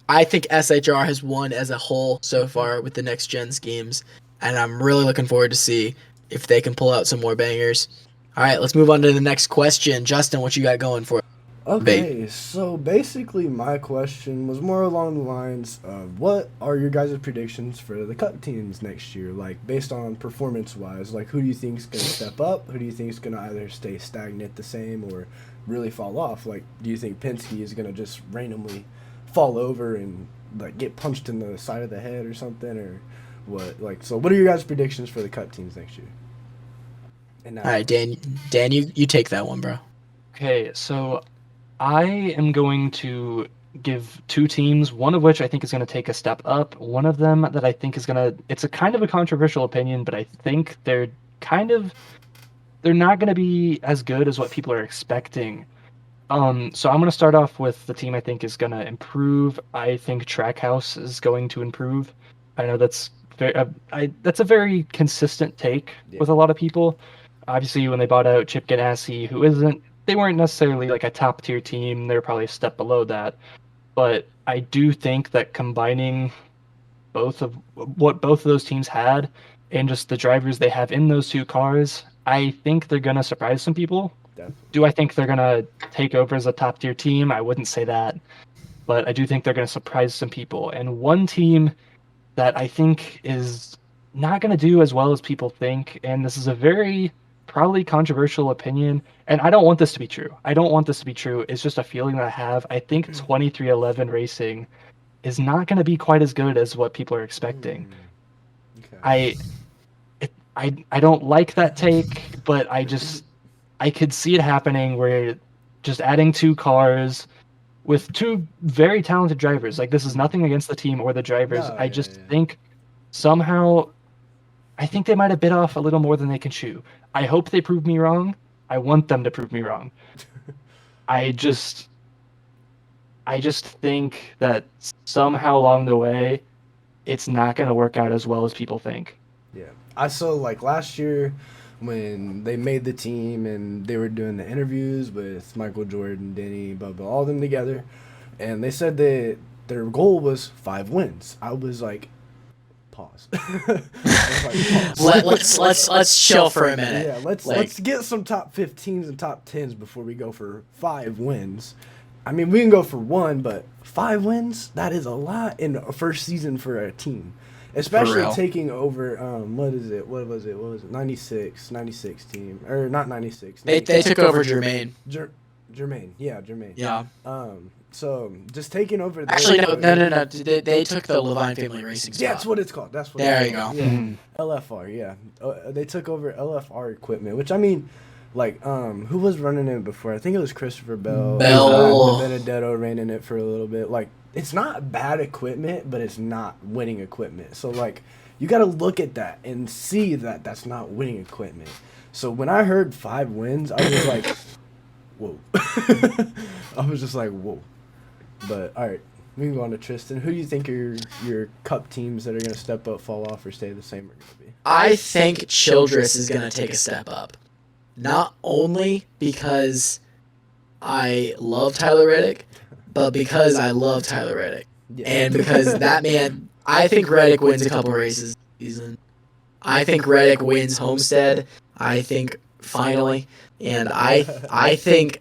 I think SHR has won as a whole so far with the next gen schemes, and I'm really looking forward to see if they can pull out some more bangers. All right, let's move on to the next question. Justin, what you got going for? Okay, so basically my question was more along the lines of what are your guys' predictions for the Cup teams next year? Like, based on performance-wise, like, who do you think is going to step up? Who do you think is going to either stay stagnant the same or really fall off? Like, do you think Penske is going to just randomly fall over and, like, get punched in the side of the head or something? Or what? Like, so what are your guys' predictions for the Cup teams next year? And now, All right, Dan, you take that one, bro. Okay, so I am going to give 2 teams, one of which I think is going to take a step up. One of them that I think is going to, it's a kind of a controversial opinion, but I think they're not going to be as good as what people are expecting. So I'm going to start off with the team I think is going to improve. I think Trackhouse is going to improve. I know that's that's a very consistent take with a lot of people. Obviously, when they bought out Chip Ganassi, they weren't necessarily like a top tier team. They're probably a step below that. But I do think that combining both of those teams had and just the drivers they have in those 2 cars, I think they're going to surprise some people. Definitely. Do I think they're going to take over as a top tier team? I wouldn't say that. But I do think they're going to surprise some people. And one team that I think is not going to do as well as people think. And this is a very probably controversial opinion. And I don't want this to be true. I don't want this to be true. It's just a feeling that I have. I think 2311 racing is not going to be quite as good as what people are expecting. Okay. I don't like that take, but I could see it happening where just adding 2 cars with 2 very talented drivers. Like, this is nothing against the team or the drivers. No, I yeah, just yeah. think somehow I think they might have bit off a little more than they can chew. I hope they prove me wrong. I want them to prove me wrong. I just think that somehow along the way it's not going to work out as well as people think. Yeah. I saw like last year when they made the team and they were doing the interviews with Michael Jordan, Denny, Bubba, all of them together, and they said that their goal was 5 wins. I was like, pause. I was like, pause. Let's chill for a minute. Yeah, let's get some top 15s and top 10s before we go for 5 wins. I mean, we can go for 1, but 5 wins, that is a lot in a first season for a team. Especially taking over, what was it? 96 team. Or not 96. They took over Jermaine. Jermaine. Yeah. So, just taking over... Actually, no. They took the Levine Family Racing spot. That's what it's called. There you go. Yeah. LFR, yeah. They took over LFR equipment, which, I mean... Like, who was running it before? I think it was Christopher Bell. Benedetto ran in it for a little bit. Like, it's not bad equipment, but it's not winning equipment. So, like, you got to look at that and see that that's not winning equipment. So, when I heard 5 wins, I was like, whoa. I was just like, whoa. But, all right, we can go on to Tristan. Who do you think are your cup teams that are going to step up, fall off, or stay the same are going to be? I think Childress is going to take a step up. Not only because I love Tyler Reddick, but because I love Tyler Reddick. Yeah. And because that man, I think Reddick wins a couple races this season. I think Reddick wins Homestead. I think finally. And I think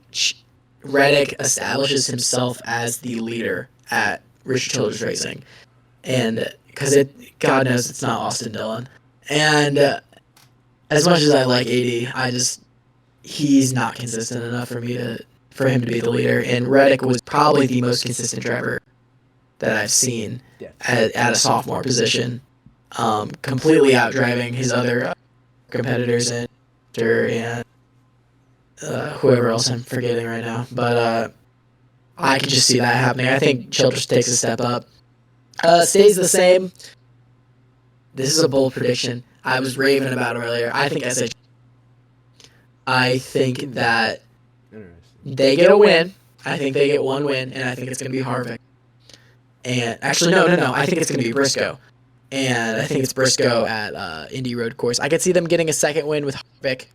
Reddick establishes himself as the leader at Richard Childress Racing. And because God knows it's not Austin Dillon. And as much as I like AD, he's not consistent enough for him to be the leader. And Reddick was probably the most consistent driver that I've seen at a sophomore position, completely outdriving his other competitors and whoever else I'm forgetting right now. But I can just see that happening. I think Childress takes a step up. Stays the same. This is a bold prediction. I was raving about it earlier. I think SH. I think that they get a win. I think they get 1 win, and I think it's going to be Harvick. And actually, no. I think it's going to be Briscoe. And I think it's Briscoe at Indy Road Course. I could see them getting a second win with Harvick,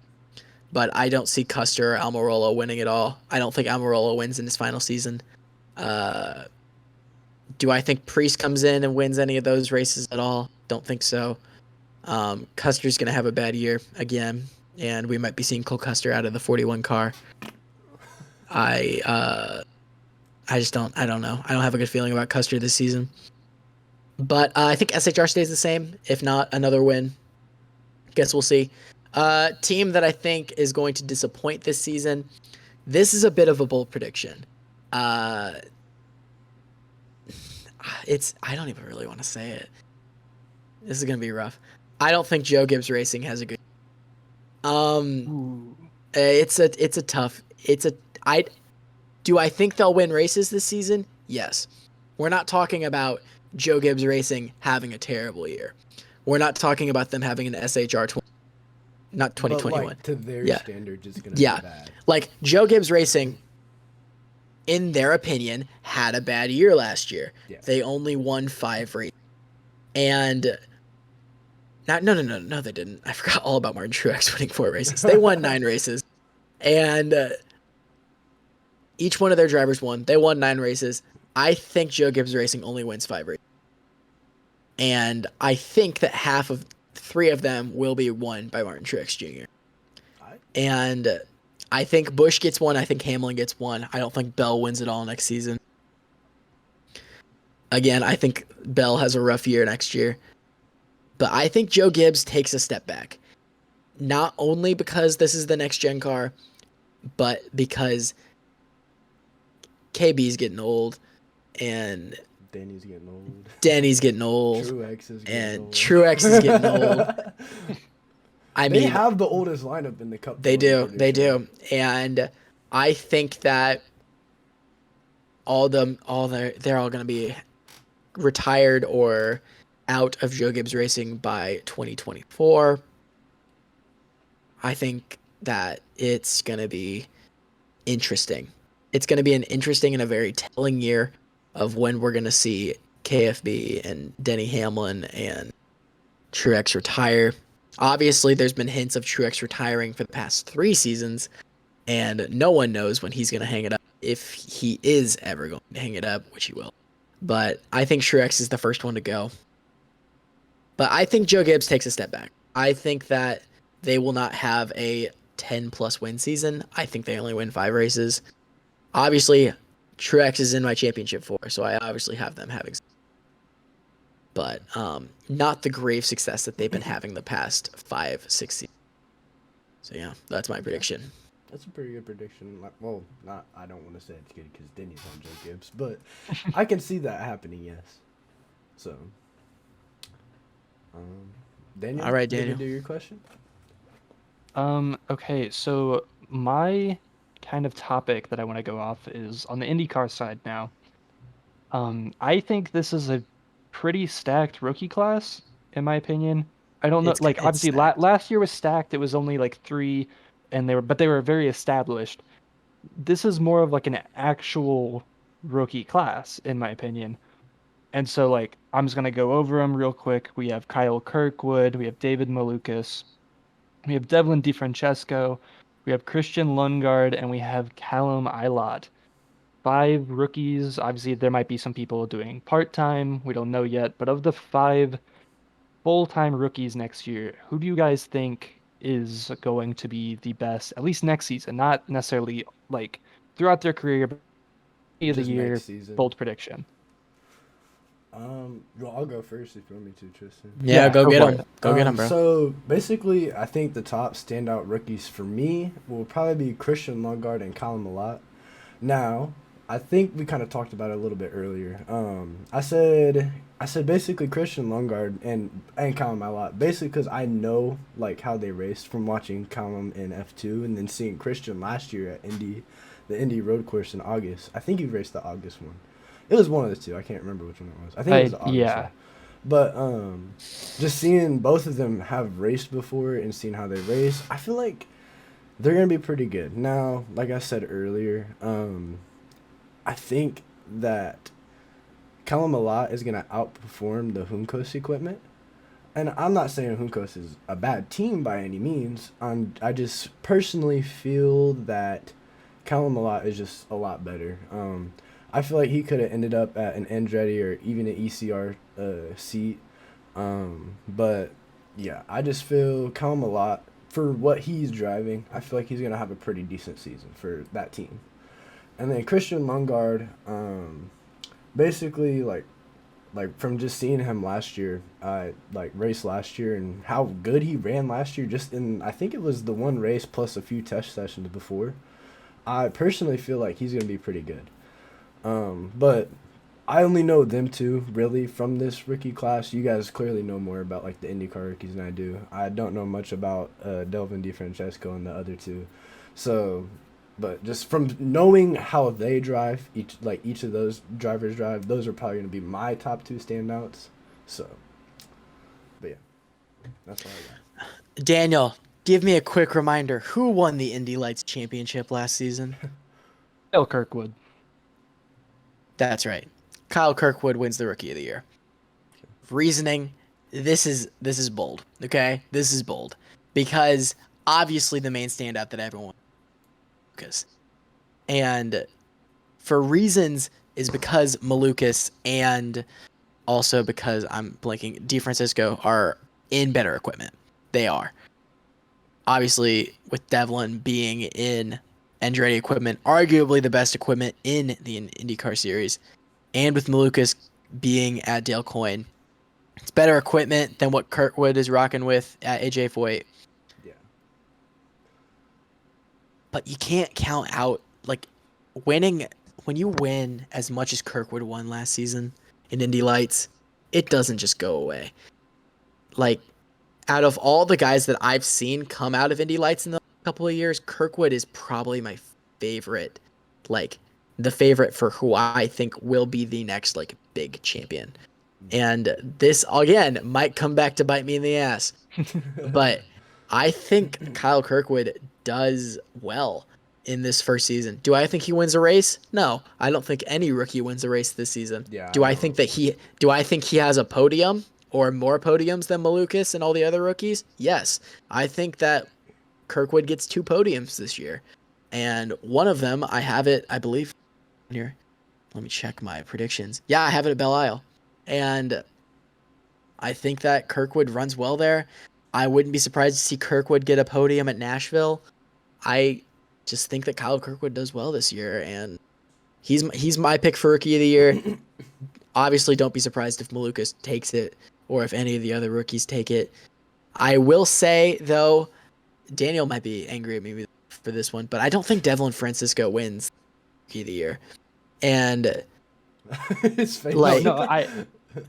but I don't see Custer or Almirola winning at all. I don't think Almirola wins in his final season. Do I think Priest comes in and wins any of those races at all? Don't think so. Custer's going to have a bad year again, and we might be seeing Cole Custer out of the 41 car. I don't know. I don't have a good feeling about Custer this season. But I think SHR stays the same. If not, another win. Guess we'll see. Team that I think is going to disappoint this season. This is a bit of a bold prediction. I don't even really want to say it. This is going to be rough. I don't think Joe Gibbs Racing has a good. Do I think they'll win races this season? Yes. We're not talking about Joe Gibbs Racing having a terrible year. We're not talking about them having an SHR not 2021. But like, to their standards, it's going to be bad. Like, Joe Gibbs Racing, in their opinion, had a bad year last year. Yeah. They only won 5 races. And no, they didn't. I forgot all about Martin Truex winning 4 races. They won 9 races. And each one of their drivers won. They won 9 races. I think Joe Gibbs Racing only wins 5 races. And I think that 3 of them will be won by Martin Truex Jr. And I think Busch gets 1. I think Hamlin gets 1. I don't think Bell wins it all next season. Again, I think Bell has a rough year next year. But I think Joe Gibbs takes a step back. Not only because this is the next gen car, but because KB's getting old and Denny's getting old. Truex is getting and old. Truex is getting old. They have the oldest lineup in the Cup. They do. And I think that they're all going to be retired or out of Joe Gibbs Racing by 2024. I think that it's going to be interesting. It's going to be an interesting and a very telling year of when we're going to see KFB and Denny Hamlin and Truex retire. Obviously, there's been hints of Truex retiring for the past 3 seasons, and no one knows when he's going to hang it up, if he is ever going to hang it up, which he will. But I think Truex is the first one to go. But I think Joe Gibbs takes a step back. I think that they will not have a 10-plus win season. I think they only win 5 races. Obviously, Truex is in my championship 4, so I obviously have them having. But not the grave success that they've been having the past 5-6 seasons. So yeah, that's my prediction. That's a pretty good prediction. Well, I don't want to say it's good because Denny's on Joe Gibbs, but I can see that happening. Yes. So, Daniel. All right, Did Daniel. you do your question? Okay, so my kind of topic that I want to go off is on the IndyCar side now. I think this is a pretty stacked rookie class, in my opinion. I don't know, It's obviously stacked. last year was stacked. It was only 3, and they were very established. This is more of an actual rookie class, in my opinion. And so I'm just gonna go over them real quick. We have Kyle Kirkwood, we have David Malukas, we have Devlin DeFrancesco, we have Christian Lundgaard, and we have Callum Ilott. 5 rookies. Obviously, there might be some people doing part-time. We don't know yet. But of the 5 full-time rookies next year, who do you guys think is going to be the best, at least next season? Not necessarily throughout their career, but of the Just year, next season. bold prediction. Well, I'll go first if you want me to, Tristan. Yeah, go get for him. it. Go get him, bro. So basically, I think the top standout rookies for me will probably be Christian Lundgaard and Callum Ilott. Now, I think we kind of talked about it a little bit earlier. I said basically Christian Lundgaard and Callum Ilott, basically because I know how they raced from watching Callum in F2 and then seeing Christian last year at the Indy road course in August. I think he raced the August one. It was one of the 2. I can't remember which one it was. I think it was the August one. But just seeing both of them have raced before and seeing how they race, I feel like they're going to be pretty good. Now, like I said earlier, I think that Callum Ilott is going to outperform the Juncos equipment. And I'm not saying Juncos is a bad team by any means. I just personally feel that Callum Ilott is just a lot better. I feel like he could have ended up at an Andretti or even an ECR seat. But, yeah, I just feel Callum Ilott, for what he's driving, I feel like he's going to have a pretty decent season for that team. And then Christian Lundgaard, basically, from just seeing him last year, race last year and how good he ran last year, just in, I think it was the one race plus a few test sessions before, I personally feel like he's going to be pretty good. But I only know them 2, really, from this rookie class. You guys clearly know more about, the IndyCar rookies than I do. I don't know much about Delvin DeFrancesco and the other 2. So, but just from knowing how they drive, each of those drivers drive, those are probably going to be my top 2 standouts. So, but yeah, that's all I got. Daniel, give me a quick reminder. Who won the Indy Lights Championship last season? Kyle Kirkwood. That's right. Kyle Kirkwood wins the Rookie of the Year. Reasoning, this is bold, okay? This is bold. Because obviously the main standout that everyone Malukas. And for reasons is because Malukas and also because I'm blanking, DeFrancesco are in better equipment. They are. Obviously, with Devlin being in Andretti equipment, arguably the best equipment in the IndyCar series, and with Malukas being at Dale Coyne. It's better equipment than what Kirkwood is rocking with at AJ Foyt. Yeah. But you can't count out, like, winning. When you win as much as Kirkwood won last season in Indy Lights, it doesn't just go away. Like, out of all the guys that I've seen come out of Indy Lights in the couple of years, Kirkwood is probably my favorite. Like, the favorite for who I think will be the next, like, big champion. And this, again, might come back to bite me in the ass. But I think Kyle Kirkwood does well in this first season. Do I think he wins a race? No, I don't think any rookie wins a race this season. Yeah, Do I think he has a podium or more podiums than Malukas and all the other rookies? Yes. I think that Kirkwood gets 2 podiums this year. And one of them, I have it, I believe, here. Let me check my predictions. Yeah, I have it at Belle Isle. And I think that Kirkwood runs well there. I wouldn't be surprised to see Kirkwood get a podium at Nashville. I just think that Kyle Kirkwood does well this year, and he's my pick for Rookie of the Year. Obviously, don't be surprised if Malukas takes it or if any of the other rookies take it. I will say, though, Daniel might be angry at me for this one, but I don't think Devlin Francisco wins Rookie of the Year. And His face. like,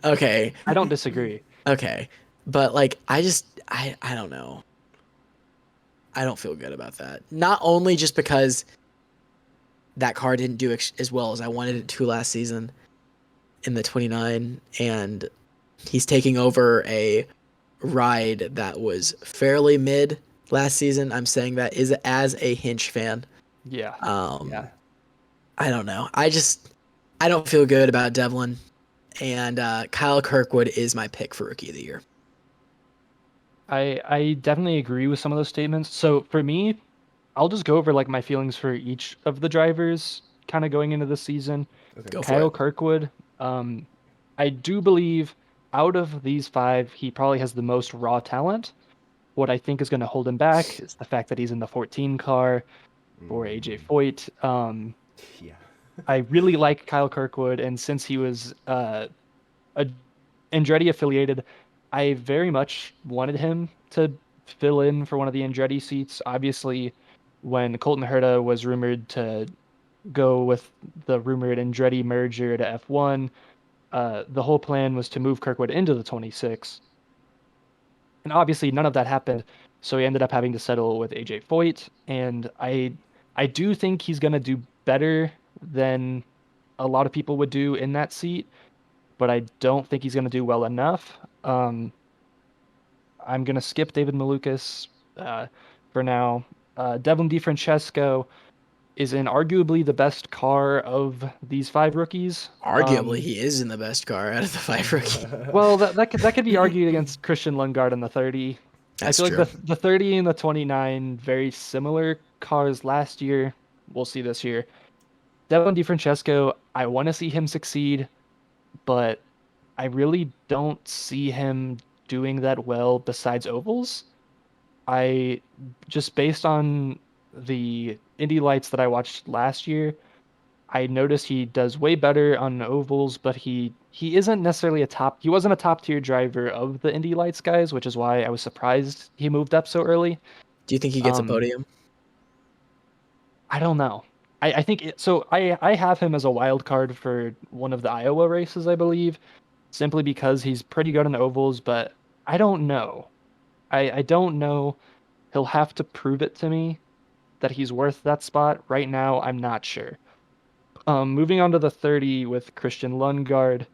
Okay. I don't disagree. Okay. But, like, I don't know. I don't feel good about that. Not only just because that car didn't do as well as I wanted it to last season in the 29, and he's taking over a ride that was fairly mid last season. I'm saying that is as a Hinch fan. Yeah. Yeah. I don't know. I don't feel good about Devlin. And Kyle Kirkwood is my pick for Rookie of the Year. I definitely agree with some of those statements. So for me, I'll just go over like my feelings for each of the drivers kind of going into the season. Okay. Go for Kyle it. Kirkwood, I do believe out of these 5, he probably has the most raw talent. What I think is going to hold him back is the fact that he's in the 14 car for AJ Foyt. Yeah. I really like Kyle Kirkwood, and since he was Andretti affiliated, I very much wanted him to fill in for one of the Andretti seats. Obviously, when Colton Herta was rumored to go with the rumored Andretti merger to F1, the whole plan was to move Kirkwood into the 26. And obviously, none of that happened, so he ended up having to settle with AJ Foyt. And I do think he's going to do better than a lot of people would do in that seat, but I don't think he's going to do well enough. I'm going to skip David Malukas for now. Devlin DeFrancesco is in arguably the best car of these 5 rookies. Arguably, he is in the best car out of the 5 rookies. Well, that could be argued against Christian Lundgaard in the 30. That's I feel true. like the 30 and the 29, very similar cars last year. We'll see this year. Devlin DeFrancesco, I want to see him succeed, but I really don't see him doing that well besides ovals. I just based on the Indy Lights that I watched last year, I noticed he does way better on ovals, but he isn't necessarily he wasn't a top tier driver of the Indy Lights guys, which is why I was surprised he moved up so early. Do you think he gets a podium? I don't know. I think I have him as a wild card for one of the Iowa races, I believe, simply because he's pretty good on ovals, but I don't know. I don't know. He'll have to prove it to me that he's worth that spot. Right now, I'm not sure. Moving on to the 30 with Christian Lundgaard,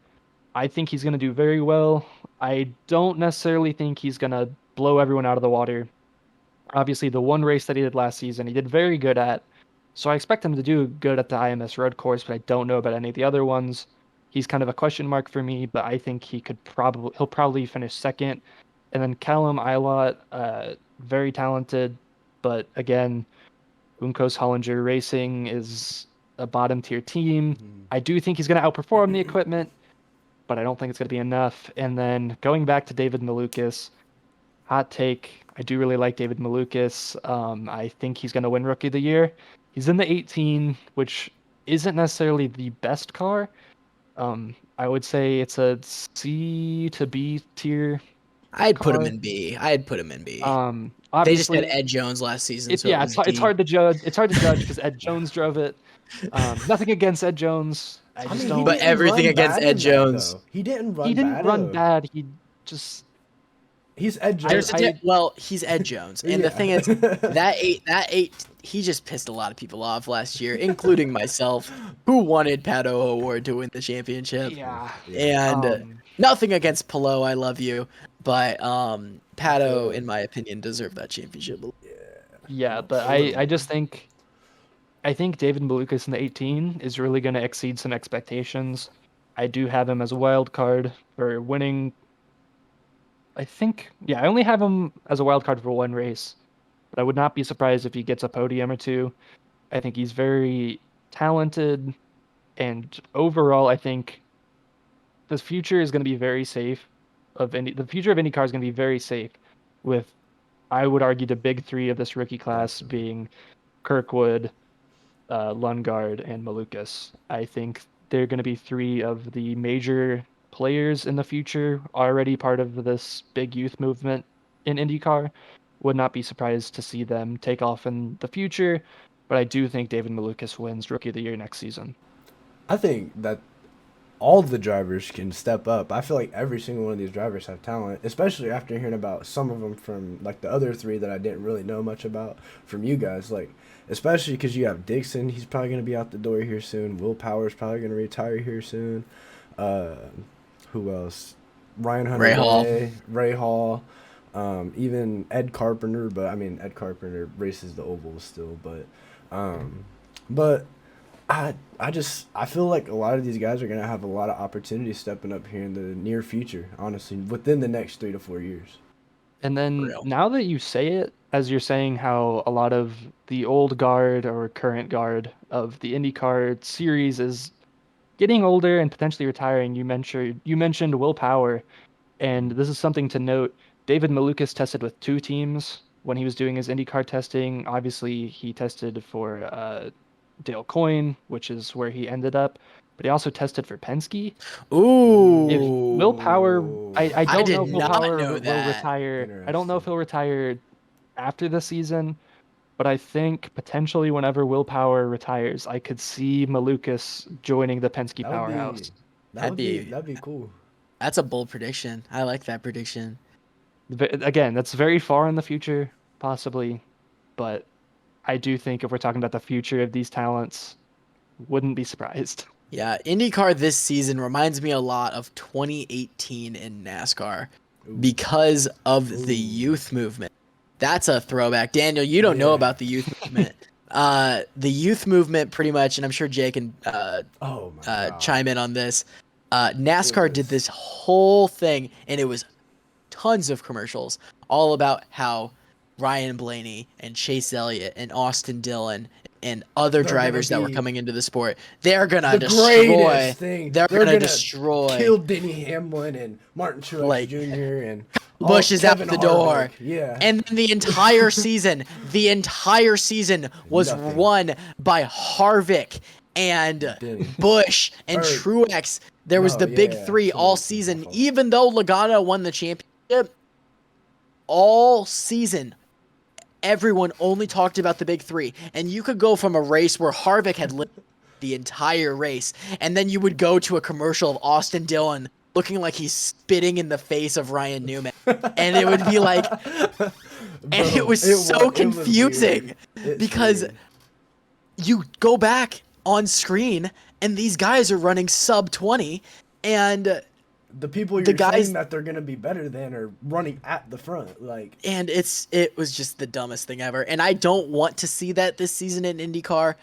I think he's going to do very well. I don't necessarily think he's going to blow everyone out of the water. Obviously, the one race that he did last season, he did very good at. So I expect him to do good at the IMS road course, but I don't know about any of the other ones. He's kind of a question mark for me, but I think he'll probably finish second. And then Callum Ilott, very talented, but again, Uncos Hollinger Racing is a bottom tier team. I do think he's going to outperform the equipment, but I don't think it's going to be enough. And then going back to David Malukas, hot take, I do really like David Malukas. I think he's going to win Rookie of the Year. He's in the 18, which isn't necessarily the best car, I would say it's a C to B tier. I'd put him car. in B. I'd put him in B. They just Obviously, had Ed Jones last season, so it was it's D. hard to judge. It's hard to judge because Ed Jones drove it. Nothing against Ed Jones. I just mean, don't. he But didn't everything run against bad Ed in that, Jones. though. He didn't run He didn't bad. run bad. He just. He's Ed Jones. Well, he's Ed Jones, and the thing is, that eight, he just pissed a lot of people off last year, including myself, who wanted Pato O'Ward to win the championship. Yeah. And nothing against Palo, I love you, but Pato, in my opinion, deserved that championship. Yeah, but I just think. I think David Malukas in the 18 is really going to exceed some expectations. I do have him as a wild card for winning. I only have him as a wild card for one race, but I would not be surprised if he gets a podium or two. I think he's very talented, and overall, I think the future is going to be very safe. The future of IndyCar is going to be very safe, with I would argue the big three of this rookie class being Kirkwood, Lundgaard, and Malukas. I think they're going to be three of the major players in the future, already part of this big youth movement in IndyCar. Would not be surprised to see them take off in the future, but I do think David Malukas wins Rookie of the Year next season. I think that all the drivers can step up. I feel like every single one of these drivers have talent, especially after hearing about some of them from like the other three that I didn't really know much about from you guys. Like, especially because you have Dixon, he's probably going to be out the door here soon. Will Power's probably going to retire here soon. Who else? Ryan Hunter, Ray Hall, even Ed Carpenter. But I mean, Ed Carpenter races the ovals still. But I feel like a lot of these guys are gonna have a lot of opportunities stepping up here in the near future. Honestly, within the next 3 to 4 years. And then now that you say it, as you're saying how a lot of the old guard or current guard of the IndyCar series is getting older and potentially retiring, you mentioned Will Power, and this is something to note. David Malukas tested with 2 teams when he was doing his IndyCar testing. Obviously, he tested for Dale Coyne, which is where he ended up, but he also tested for Penske. Ooh. If Will Power, I don't know if Will Power know will that. retire. I don't know if he'll retire after the season, but I think potentially whenever Will Power retires, I could see Malukas joining the Penske powerhouse. That'd be cool. That's a bold prediction. I like that prediction. Again, that's very far in the future, possibly, but I do think if we're talking about the future of these talents, wouldn't be surprised. Yeah, IndyCar this season reminds me a lot of 2018 in NASCAR because of the youth movement. That's a throwback. Daniel, you don't know about the youth movement. The youth movement pretty much, and I'm sure Jay can chime in on this. NASCAR did this whole thing, and it was tons of commercials all about how Ryan Blaney and Chase Elliott and Austin Dillon and other drivers that were coming into the sport, they're gonna destroy. They're gonna destroy. Kill Denny Hamlin and Martin Truex Jr. and Busch is out the door. Yeah. And then the entire season was won by Harvick and Busch and Truex. There was the big three all season. Even though Laguna won the championship, all season, everyone only talked about the big three. And you could go from a race where Harvick had lived the entire race, and then you would go to a commercial of Austin Dillon looking like he's spitting in the face of Ryan Newman. And it would be like, and it was so confusing because you go back on screen and these guys are running sub 20 and the people you're saying that they're going to be better than are running at the front. And it was just the dumbest thing ever. And I don't want to see that this season in IndyCar.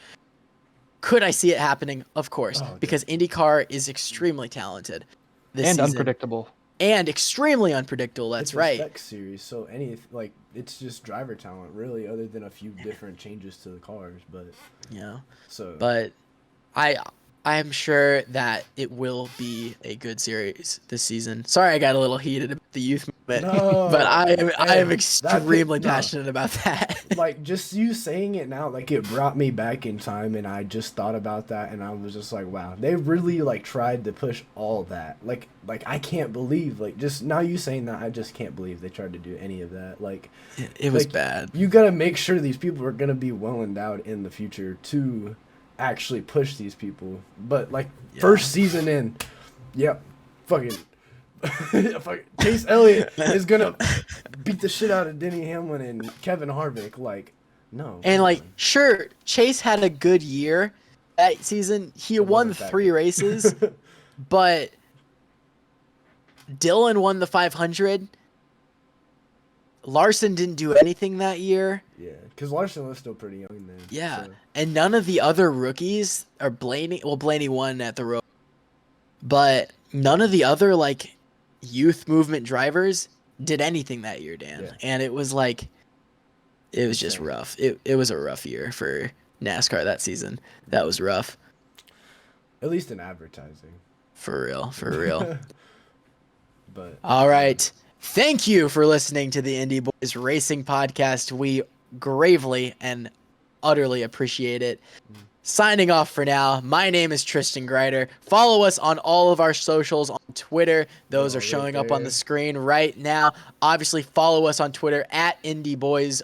Could I see it happening? Of course, because IndyCar is extremely talented this season. Unpredictable. And extremely unpredictable. That's right. It's a spec series, so it's just driver talent, really, other than a few different changes to the cars. But but I'm sure that it will be a good series this season. Sorry, I got a little heated. the youth movement, No, but I am hey, extremely no. passionate about that. Like, just you saying it now, like, it brought me back in time, and I just thought about that, and I was just like, wow, they really, like, tried to push all that. Like I can't believe, like, just now you saying that, I just can't believe they tried to do any of that. Like, it was like, bad. You gotta make sure these people are gonna be well endowed in the future to actually push these people. But, like, first season in, yep, fucking Chase Elliott is gonna beat the shit out of Denny Hamlin and Kevin Harvick. Like, no. And like, sure, Chase had a good year that season. He won 3 races, but Dylan won the 500. Larson didn't do anything that year. Yeah, because Larson was still pretty young then. Yeah, so. and none of the other rookies or Blaney. Well, Blaney won at the road, but none of the other like youth movement drivers did anything that year, Dan. Yeah. And it was like, it was just rough. It was a rough year for NASCAR that season. That was rough. At least in advertising. For real. But all right. Thank you for listening to the Indy Boys Racing Podcast. We gravely and utterly appreciate it. Signing off for now. My name is Tristan Grider. Follow us on all of our socials on Twitter. Those are showing up on the screen right now. Obviously, follow us on Twitter at Indy Boys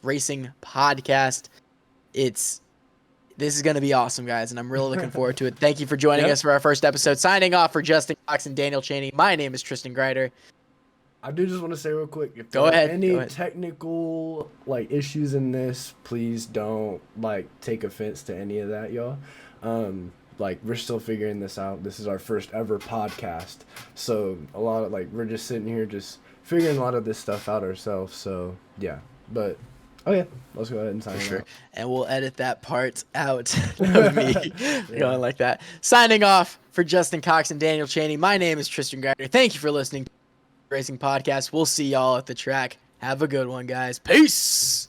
Racing Podcast. This is going to be awesome, guys, and I'm really looking forward to it. Thank you for joining us for our first episode. Signing off for Justin Cox and Daniel Chaney. My name is Tristan Grider. I do just want to say real quick, if Go there ahead. are any technical like issues in this, please don't like take offense to any of that, y'all. Like, we're still figuring this out. This is our first ever podcast, so a lot of like we're just sitting here just figuring a lot of this stuff out ourselves. So yeah, but okay, let's go ahead and sign it out. And we'll edit that part out of me going like that. Signing off for Justin Cox and Daniel Chaney. My name is Tristan Grider. Thank you for listening to the Racing Podcast. We'll see y'all at the track. Have a good one, guys. Peace.